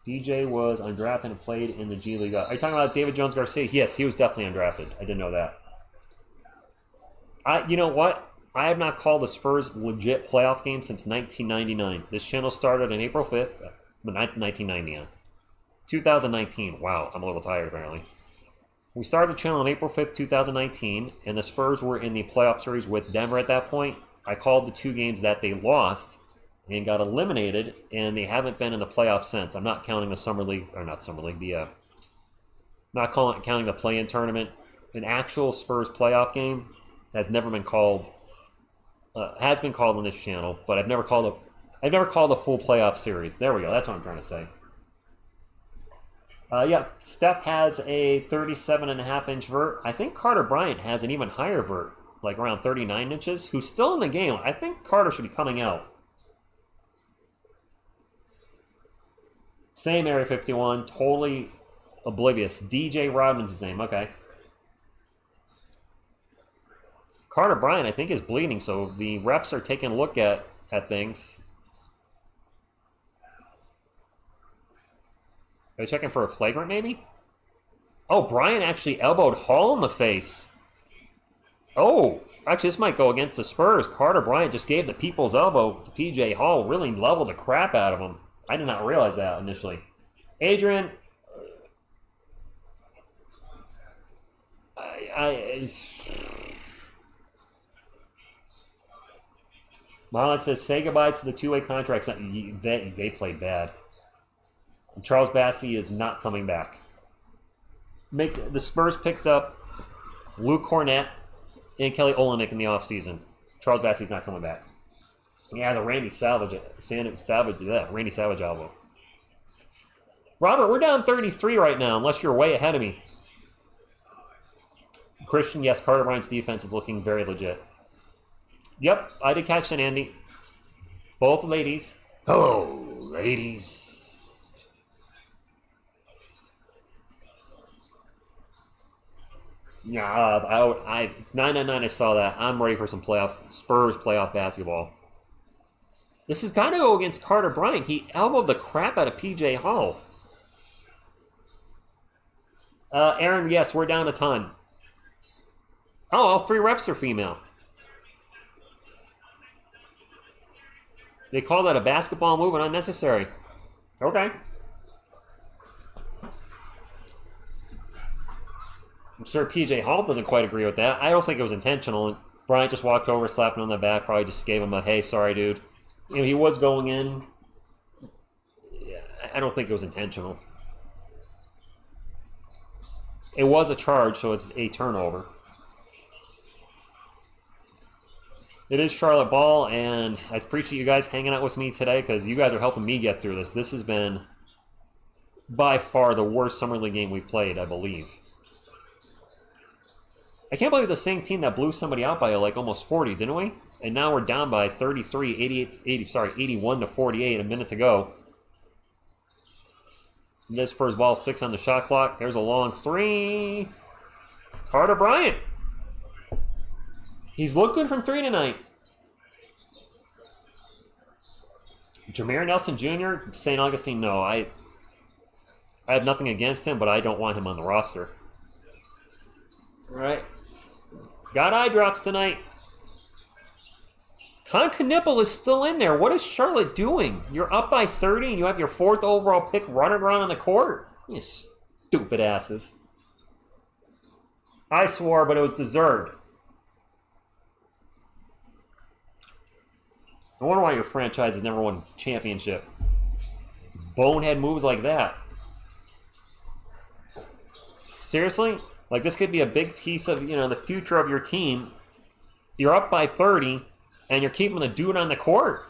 DJ was undrafted and played in the G League. Are you talking about David Jones Garcia? Yes, he was definitely undrafted. I didn't know that. You know what? I have not called the Spurs legit playoff game since 1999. This channel started on April 5th, 1990. 2019. Wow, I'm a little tired apparently. We started the channel on April 5th, 2019, and the Spurs were in the playoff series with Denver at that point. I called the two games that they lost and got eliminated, and they haven't been in the playoffs since. I'm not counting the Summer League, or not Summer League, counting the play-in tournament. An actual Spurs playoff game has never been called, has been called on this channel, but I've never called a full playoff series. There we go. That's what I'm trying to say. Yeah, Steph has a 37.5-inch vert. I think Carter Bryant has an even higher vert, like around 39 inches, who's still in the game. I think Carter should be coming out. Same Area 51, totally oblivious. DJ Rodman's his name, okay. Carter Bryant, I think, is bleeding, so the refs are taking a look at things. Are they checking for a flagrant, maybe? Oh, Bryant actually elbowed Hall in the face. Oh, actually, this might go against the Spurs. Carter Bryant just gave the people's elbow to P.J. Hall, really leveled the crap out of him. I did not realize that initially. Adrian, Marlon says, say goodbye to the two-way contracts. They played bad. And Charles Bassey is not coming back. The Spurs picked up Luke Cornett and Kelly Olynyk in the offseason. Charles Bassey's not coming back. Yeah, the Randy Savage album. Robert, we're down 33 right now, unless you're way ahead of me. Christian, yes, Carter Bryant's defense is looking very legit. Yep, I did catch that, Andy. Both ladies. Hello, ladies. Yeah, 999, I saw that. I'm ready for some Spurs playoff basketball. This has got to go against Carter Bryant. He elbowed the crap out of P.J. Hall. Aaron, yes, we're down a ton. Oh, all 3 refs are female. They call that a basketball move and unnecessary. Okay. I'm sure PJ Hall doesn't quite agree with that. I don't think it was intentional. Bryant just walked over, slapped him on the back, probably just gave him a, hey, sorry, dude. You know, he was going in. Yeah, I don't think it was intentional. It was a charge, so it's a turnover. It is Charlotte ball, and I appreciate you guys hanging out with me today because you guys are helping me get through this. This has been by far the worst Summer League game we've played, I believe. I can't believe the same team that blew somebody out by like almost 40, didn't we? And now we're down by 81 to 48, a minute to go. This Spurs ball, 6 on the shot clock. There's a long 3. Carter Bryant. He's looked good from 3 tonight. Jameer Nelson Jr., St. Augustine, no. I have nothing against him, but I don't want him on the roster. All right. Got eye drops tonight. Knipple is still in there. What is Charlotte doing? You're up by 30 and you have your 4th overall pick running around on the court? You stupid asses. I swore, but it was deserved. I wonder why your franchise has never won a championship. Bonehead moves like that. Seriously? Like, this could be a big piece of, you know, the future of your team. You're up by 30, and you're keeping the dude on the court.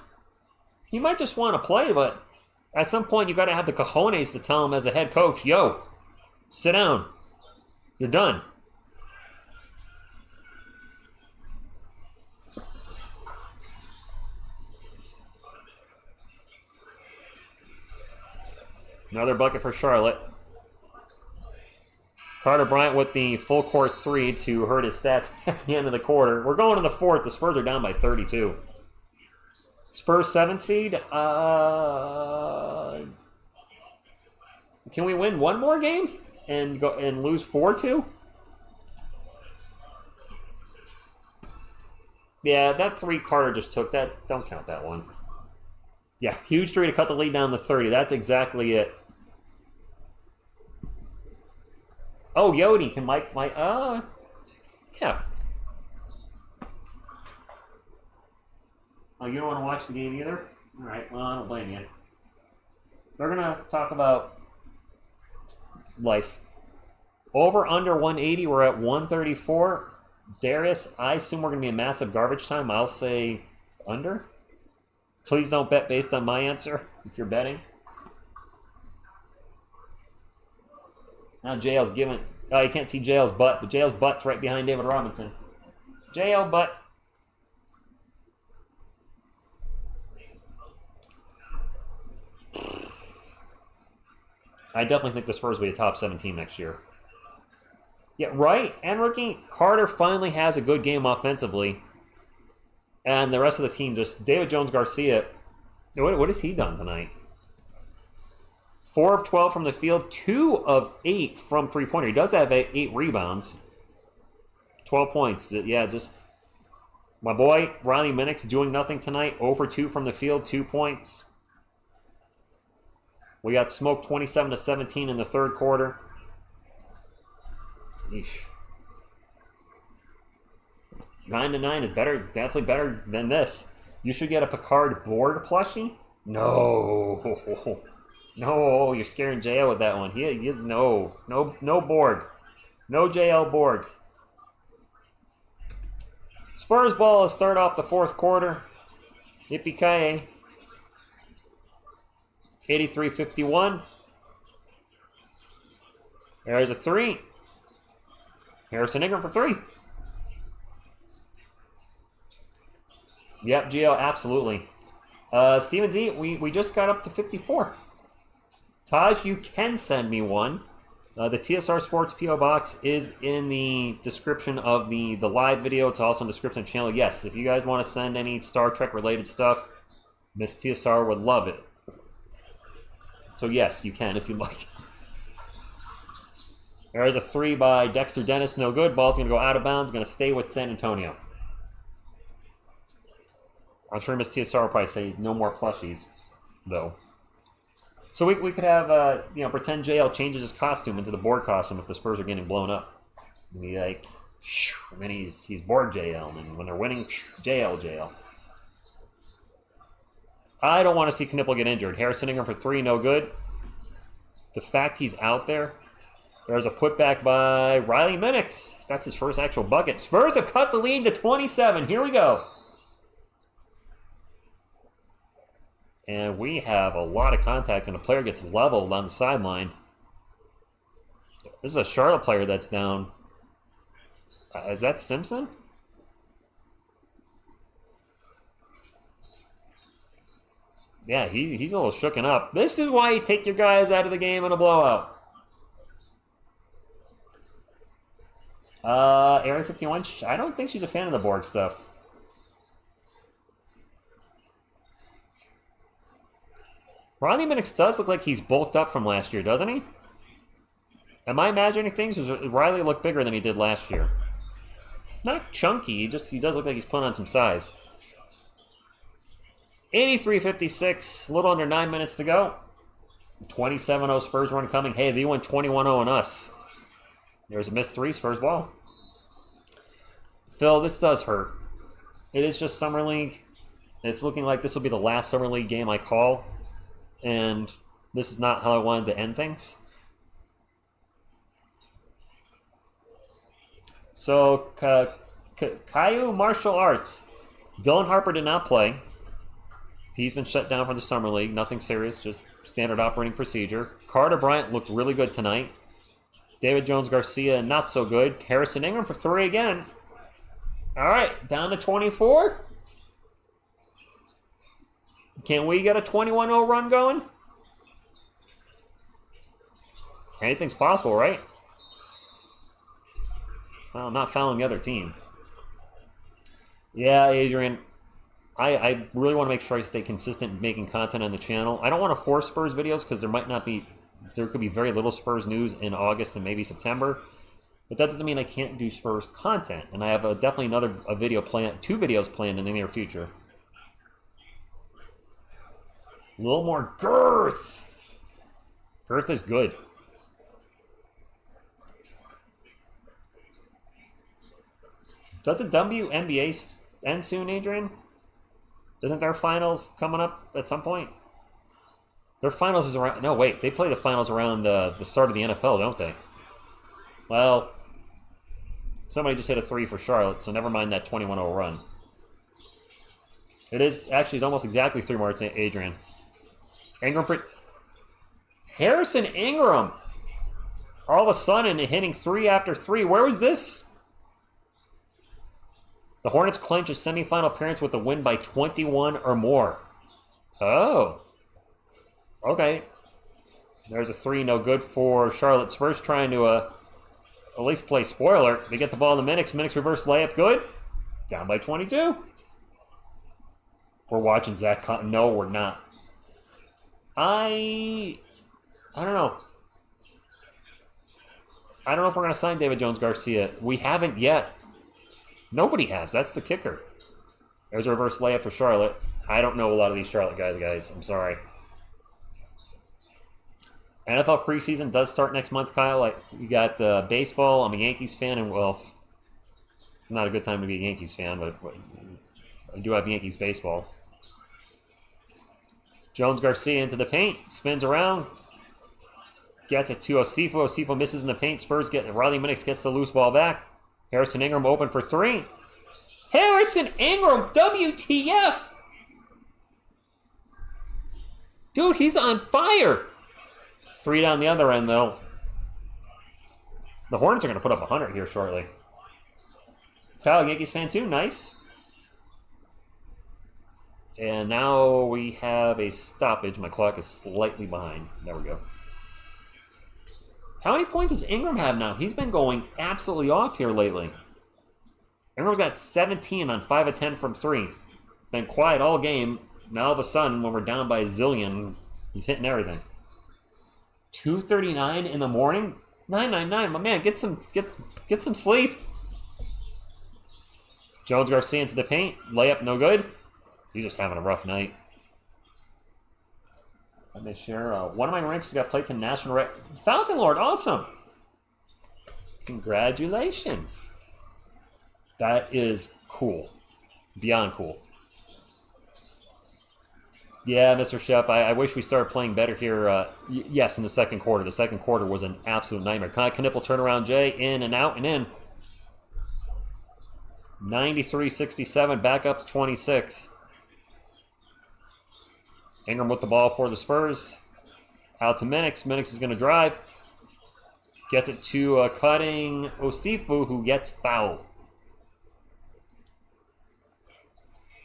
You might just want to play, but at some point you got to have the cojones to tell him as a head coach, yo, sit down. You're done. Another bucket for Charlotte. Carter Bryant with the full court 3 to hurt his stats at the end of the quarter. We're going to the 4th. The Spurs are down by 32. Spurs 7 seed. Can we win one more game and go and lose 4-2? Yeah, that 3 Carter just took. That don't count that one. Yeah, huge 3 to cut the lead down to 30. That's exactly it. Oh, Yodi, can Mike, yeah. Oh, you don't want to watch the game either? All right, well, I don't blame you. We're going to talk about life. Over, under 180, we're at 134. Darius, I assume we're going to be in massive garbage time. I'll say under. Please don't bet based on my answer if you're betting. Now JL's giving. Oh, you can't see JL's butt, but JL's butt's right behind David Robinson. It's JL butt. I definitely think the Spurs will be a top 7 team next year. Yeah, right. And rookie Carter finally has a good game offensively. And the rest of the team just... David Jones-Garcia, what has he done tonight? 4 of 12 from the field, 2 of 8 from three-pointer. He does have 8 rebounds. 12 points. Yeah, just... My boy, Riley Minnick's doing nothing tonight. 0 for 2 from the field, 2 points. We got smoked 27-17 in the 3rd quarter. Eesh. 9-9 is better, definitely better than this. You should get a Picard Borg plushie? No. No, you're scaring JL with that one. No Borg. No JL Borg. Spurs ball to start off the 4th quarter. Yippee-ki-yay. 83-51. There's a 3. Harrison Ingram for 3. Yep, GL, absolutely. Steven D, we just got up to 54. Taj, you can send me one. The TSR Sports P.O. Box is in the description of the live video. It's also in the description of the channel. Yes, if you guys want to send any Star Trek related stuff, Miss TSR would love it. So yes, you can if you'd like. There's a 3 by Dexter Dennis, no good. Ball's going to go out of bounds, going to stay with San Antonio. I'm sure Miss TSR will probably say no more plushies, though. So we could have, pretend JL changes his costume into the board costume if the Spurs are getting blown up. And be like, and then he's board JL, and when they're winning, JL. I don't want to see Knipple get injured. Harrison Ingram for 3, no good. The fact he's out there. There's a putback by Riley Minix. That's his first actual bucket. Spurs have cut the lead to 27. Here we go. And we have a lot of contact, and a player gets leveled on the sideline. This is a Charlotte player that's down. Is that Simpson? Yeah, he's a little shooken up. This is why you take your guys out of the game in a blowout. Area 51, I don't think she's a fan of the board stuff. Ronnie Minix does look like he's bulked up from last year, doesn't he? Am I imagining things? Or does Riley look bigger than he did last year? Not chunky, he does look like he's putting on some size. 83-56, a little under 9 minutes to go. 27-0 Spurs run coming. Hey, they went 21-0 on us. There's a missed 3, Spurs ball. Phil, this does hurt. It is just Summer League. It's looking like this will be the last Summer League game I call. And this is not how I wanted to end things. So, Caillou Martial Arts. Dylan Harper did not play. He's been shut down from the Summer League. Nothing serious, just standard operating procedure. Carter Bryant looked really good tonight. David Jones-Garcia, not so good. Harrison Ingram for 3 again. All right, down to 24. Can we get a 21-0 run going? Anything's possible, right? Well, not fouling the other team. Yeah, Adrian. I really want to make sure I stay consistent making content on the channel. I don't want to force Spurs videos because there could be very little Spurs news in August and maybe September. But that doesn't mean I can't do Spurs content. And I have definitely two videos planned in the near future. A little more girth. Girth is good. Doesn't WNBA end soon, Adrian? Isn't their finals coming up at some point? Their finals is around... No, wait. They play the finals around the start of the NFL, don't they? Well, somebody just hit a 3 for Charlotte, so never mind that 21-0 run. It is... Actually, it's almost exactly 3 more. It's Adrian. Ingram for... Harrison Ingram! All of a sudden, hitting 3 after 3. Where was this? The Hornets clinch a semifinal appearance with a win by 21 or more. Oh. Okay. There's a 3, no good for Charlotte. Spurs trying to at least play spoiler. They get the ball to Minix. Minix reverse layup, good. Down by 22. We're watching Zach Cotton. No, we're not. I don't know. I don't know if we're going to sign David Jones-Garcia. We haven't yet. Nobody has. That's the kicker. There's a reverse layup for Charlotte. I don't know a lot of these Charlotte guys. I'm sorry. NFL preseason does start next month, Kyle. You got baseball. I'm a Yankees fan, and well, not a good time to be a Yankees fan, but I do have Yankees baseball. Jones-Garcia into the paint. Spins around. Gets it to Osifo. Osifo misses in the paint. Riley Minix gets the loose ball back. Harrison Ingram open for 3. Harrison Ingram, WTF! Dude, he's on fire. 3 down the other end, though. The Hornets are going to put up 100 here shortly. Kyle, Yankees fan too, nice. And now we have a stoppage. My clock is slightly behind. There we go. How many points does Ingram have now? He's been going absolutely off here lately. Ingram's got 17 on 5 of 10 from 3. Been quiet all game. Now all of a sudden, when we're down by a zillion, he's hitting everything. 2:39 in the morning? 999, my man, get some sleep. Jones Garcia into the paint. Layup, no good. He's just having a rough night. Let me share. One of my ranks got played to national Falcon Lord, awesome. Congratulations. That is cool. Beyond cool. Yeah, Mr. Chef, I wish we started playing better here. Yes, in the second quarter. The second quarter was an absolute nightmare. Knipple turnaround Jay, in and out and in. 93-67, back up to 26. Ingram with the ball for the Spurs. Out to Minix. Minix is going to drive. Gets it to cutting Osifu, who gets fouled.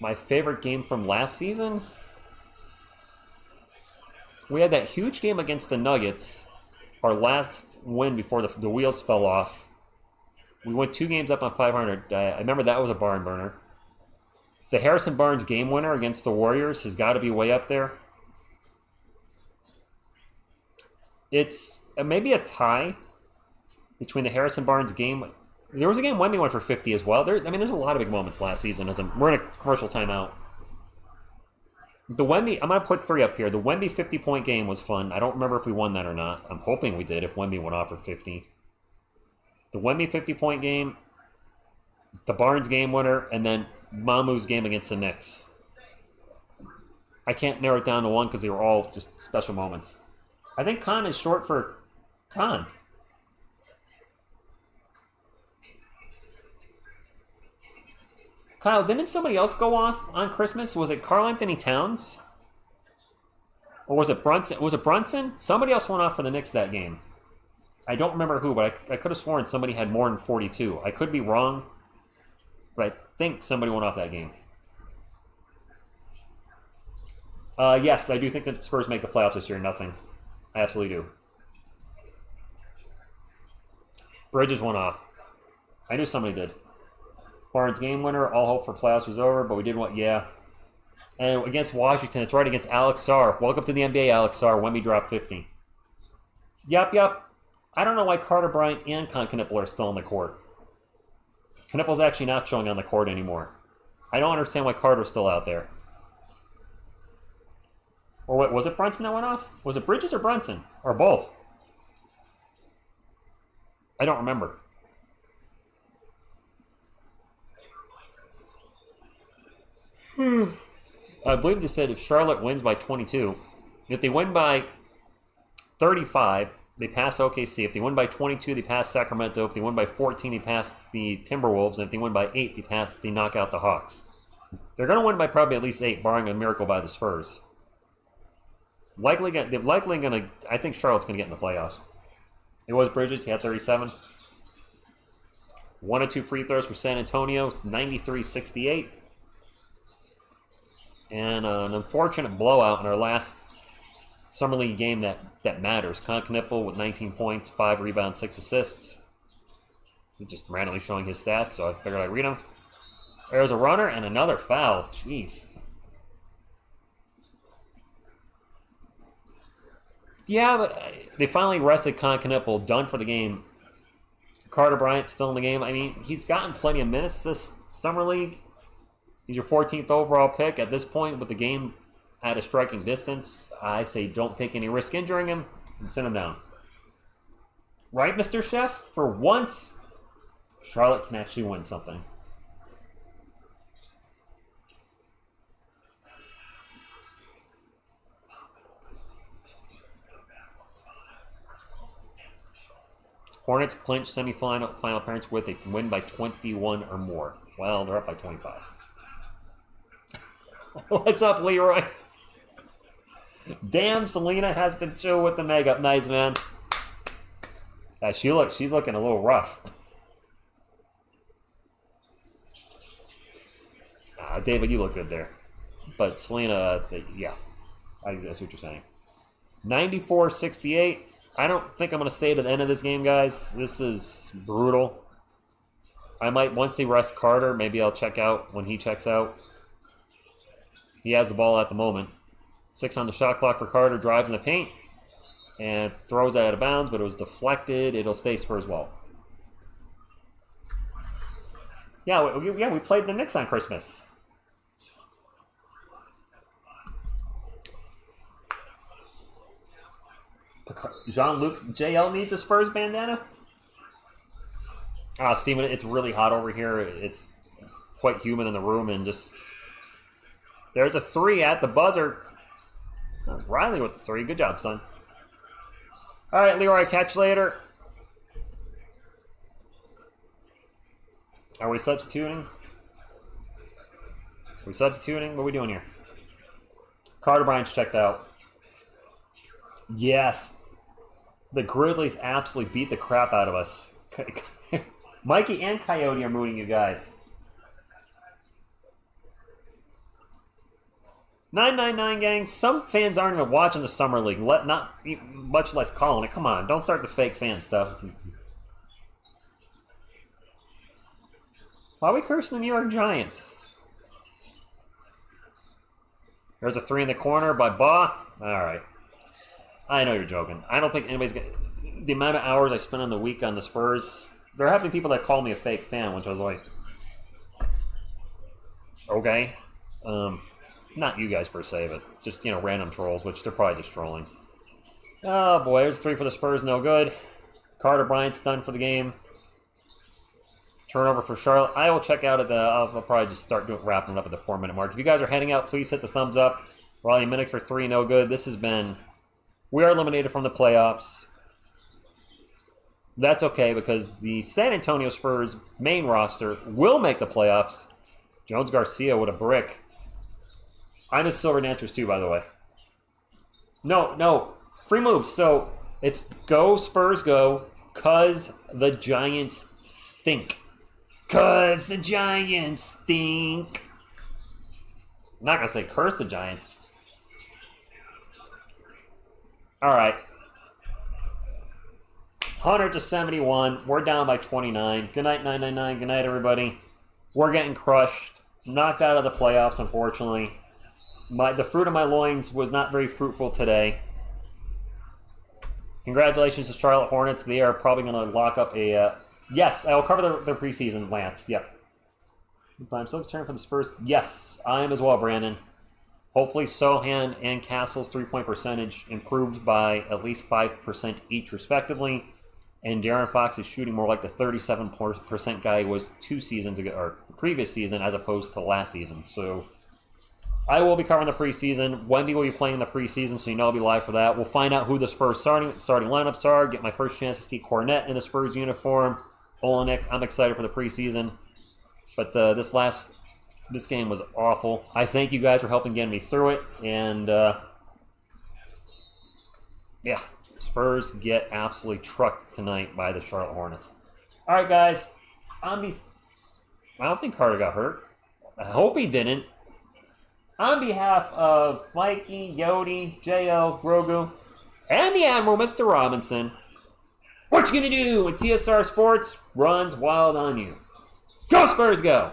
My favorite game from last season? We had that huge game against the Nuggets. Our last win before the wheels fell off. We went 2 games up on 500. I remember that was a barn burner. The Harrison Barnes game winner against the Warriors has got to be way up there. It's maybe a tie between the Harrison Barnes game. There was a game Wemby went for 50 as well. There's a lot of big moments last season. We're in a commercial timeout. The Wemby, I'm going to put 3 up here. The Wemby 50-point game was fun. I don't remember if we won that or not. I'm hoping we did if Wemby went off for 50. The Wemby 50-point game, the Barnes game winner, and then Mamu's game against the Knicks. I can't narrow it down to one because they were all just special moments. I think Khan is short for Khan. Kyle, didn't somebody else go off on Christmas? Was it Karl Anthony Towns? Or was it Brunson? Was it Brunson? Somebody else went off for the Knicks that game. I don't remember who, but I could have sworn somebody had more than 42. I could be wrong, but I think somebody went off that game. Yes, I do think that the Spurs make the playoffs this year. Nothing. I absolutely do. Bridges went off. I knew somebody did. Barnes game winner. All hope for playoffs was over, but we did what? Yeah. And against Washington, it's right against Alex Sarr. Welcome to the NBA, Alex Sarr. Wemby dropped 50. Yup. I don't know why Carter Bryant and Knipple are still on the court. Knipple's actually not showing on the court anymore. I don't understand why Carter's still out there. Or what, was it Brunson that went off? Was it Bridges or Brunson? Or both? I don't remember. I believe they said if Charlotte wins by 22, if they win by 35, they pass OKC. If they win by 22, they pass Sacramento. If they win by 14, they pass the Timberwolves. And if they win by 8, they knock out the Hawks. They're going to win by probably at least 8, barring a miracle by the Spurs. They're likely going to. I think Charlotte's going to get in the playoffs. It was Bridges. He had 37. 1 or 2 free throws for San Antonio. It's 93-68. And an unfortunate blowout in our last Summer League game that matters. Knipple with 19 points, 5 rebounds, 6 assists. He's just randomly showing his stats, so I figured I'd read them. There's a runner and another foul. Jeez. Yeah, but they finally rested Knipple, done for the game. Carter Bryant still in the game. I mean, he's gotten plenty of minutes this Summer League. He's your 14th overall pick. At this point, with the game at a striking distance, I say don't take any risk injuring him and send him down. Right, Mr. Chef? For once, Charlotte can actually win something. Hornets clinch semifinal appearance with they can win by 21 or more. Well, they're up by 25. What's up, Leroy? Damn, Selena has to chill with the makeup. Nice, man. She's looking a little rough. David, you look good there. But Selena, yeah. That's what you're saying. 94-68. I don't think I'm going to stay to the end of this game, guys. This is brutal. I might, once they rest Carter, maybe I'll check out when he checks out. He has the ball at the moment. 6 on the shot clock for Carter. Drives in the paint. And throws that out of bounds, but it was deflected. It'll stay Spurs ball. Yeah, we played the Knicks on Christmas. Jean-Luc JL needs a Spurs bandana? Ah, Steven, it's really hot over here. It's quite humid in the room, and just... There's a 3 at the buzzer. Riley with the 3. Good job, son. All right, Leroy, catch you later. Are we substituting? Are we substituting? What are we doing here? Carter Bryant's checked out. Yes. The Grizzlies absolutely beat the crap out of us. Mikey and Coyote are mooting you guys. 999 gang. Some fans aren't even watching the summer league. Much less calling it. Come on, don't start the fake fan stuff. Why are we cursing the New York Giants? There's a 3 in the corner by Baugh. All right. I know you're joking. I don't think anybody's going to... The amount of hours I spent on the week on the Spurs, there have been people that call me a fake fan, which I was like, okay. Not you guys per se, but just, random trolls, which they're probably just trolling. Oh, boy. There's 3 for the Spurs. No good. Carter Bryant's done for the game. Turnover for Charlotte. I will check out at the... I'll probably just start wrapping it up at the 4-minute mark. If you guys are heading out, please hit the thumbs up. Riley Minnick for 3. No good. This has been... We are eliminated from the playoffs. That's okay, because the San Antonio Spurs main roster will make the playoffs. Jones Garcia with a brick. I miss Silver Dancers too, by the way. No. Free moves. So, it's go Spurs go, cause the Giants stink. Cause the Giants stink. I'm not going to say curse the Giants. All right. 100-71. We're down by 29. Good night, 999. Good night, everybody. We're getting crushed. Knocked out of the playoffs, unfortunately. The fruit of my loins was not very fruitful today. Congratulations to Charlotte Hornets. They are probably going to lock up a... yes, I will cover their preseason, Lance. Yep. I'm still concerned for the Spurs. Yes, I am as well, Brandon. Hopefully Sohan and Castle's three-point percentage improved by at least 5% each, respectively. And De'Aaron Fox is shooting more like the 37% guy he was 2 seasons ago, or previous season, as opposed to last season. So I will be covering the preseason. Wendy will be playing the preseason, so I'll be live for that. We'll find out who the Spurs starting lineups are. Get my first chance to see Cornette in the Spurs uniform. Olenek, I'm excited for the preseason. But this game was awful. I thank you guys for helping get me through it. And, yeah, Spurs get absolutely trucked tonight by the Charlotte Hornets. All right, guys. I don't think Carter got hurt. I hope he didn't. On behalf of Mikey, Yodi, JL, Grogu, and the Admiral, Mr. Robinson, what you gonna do when TSR Sports runs wild on you? Go Spurs, go!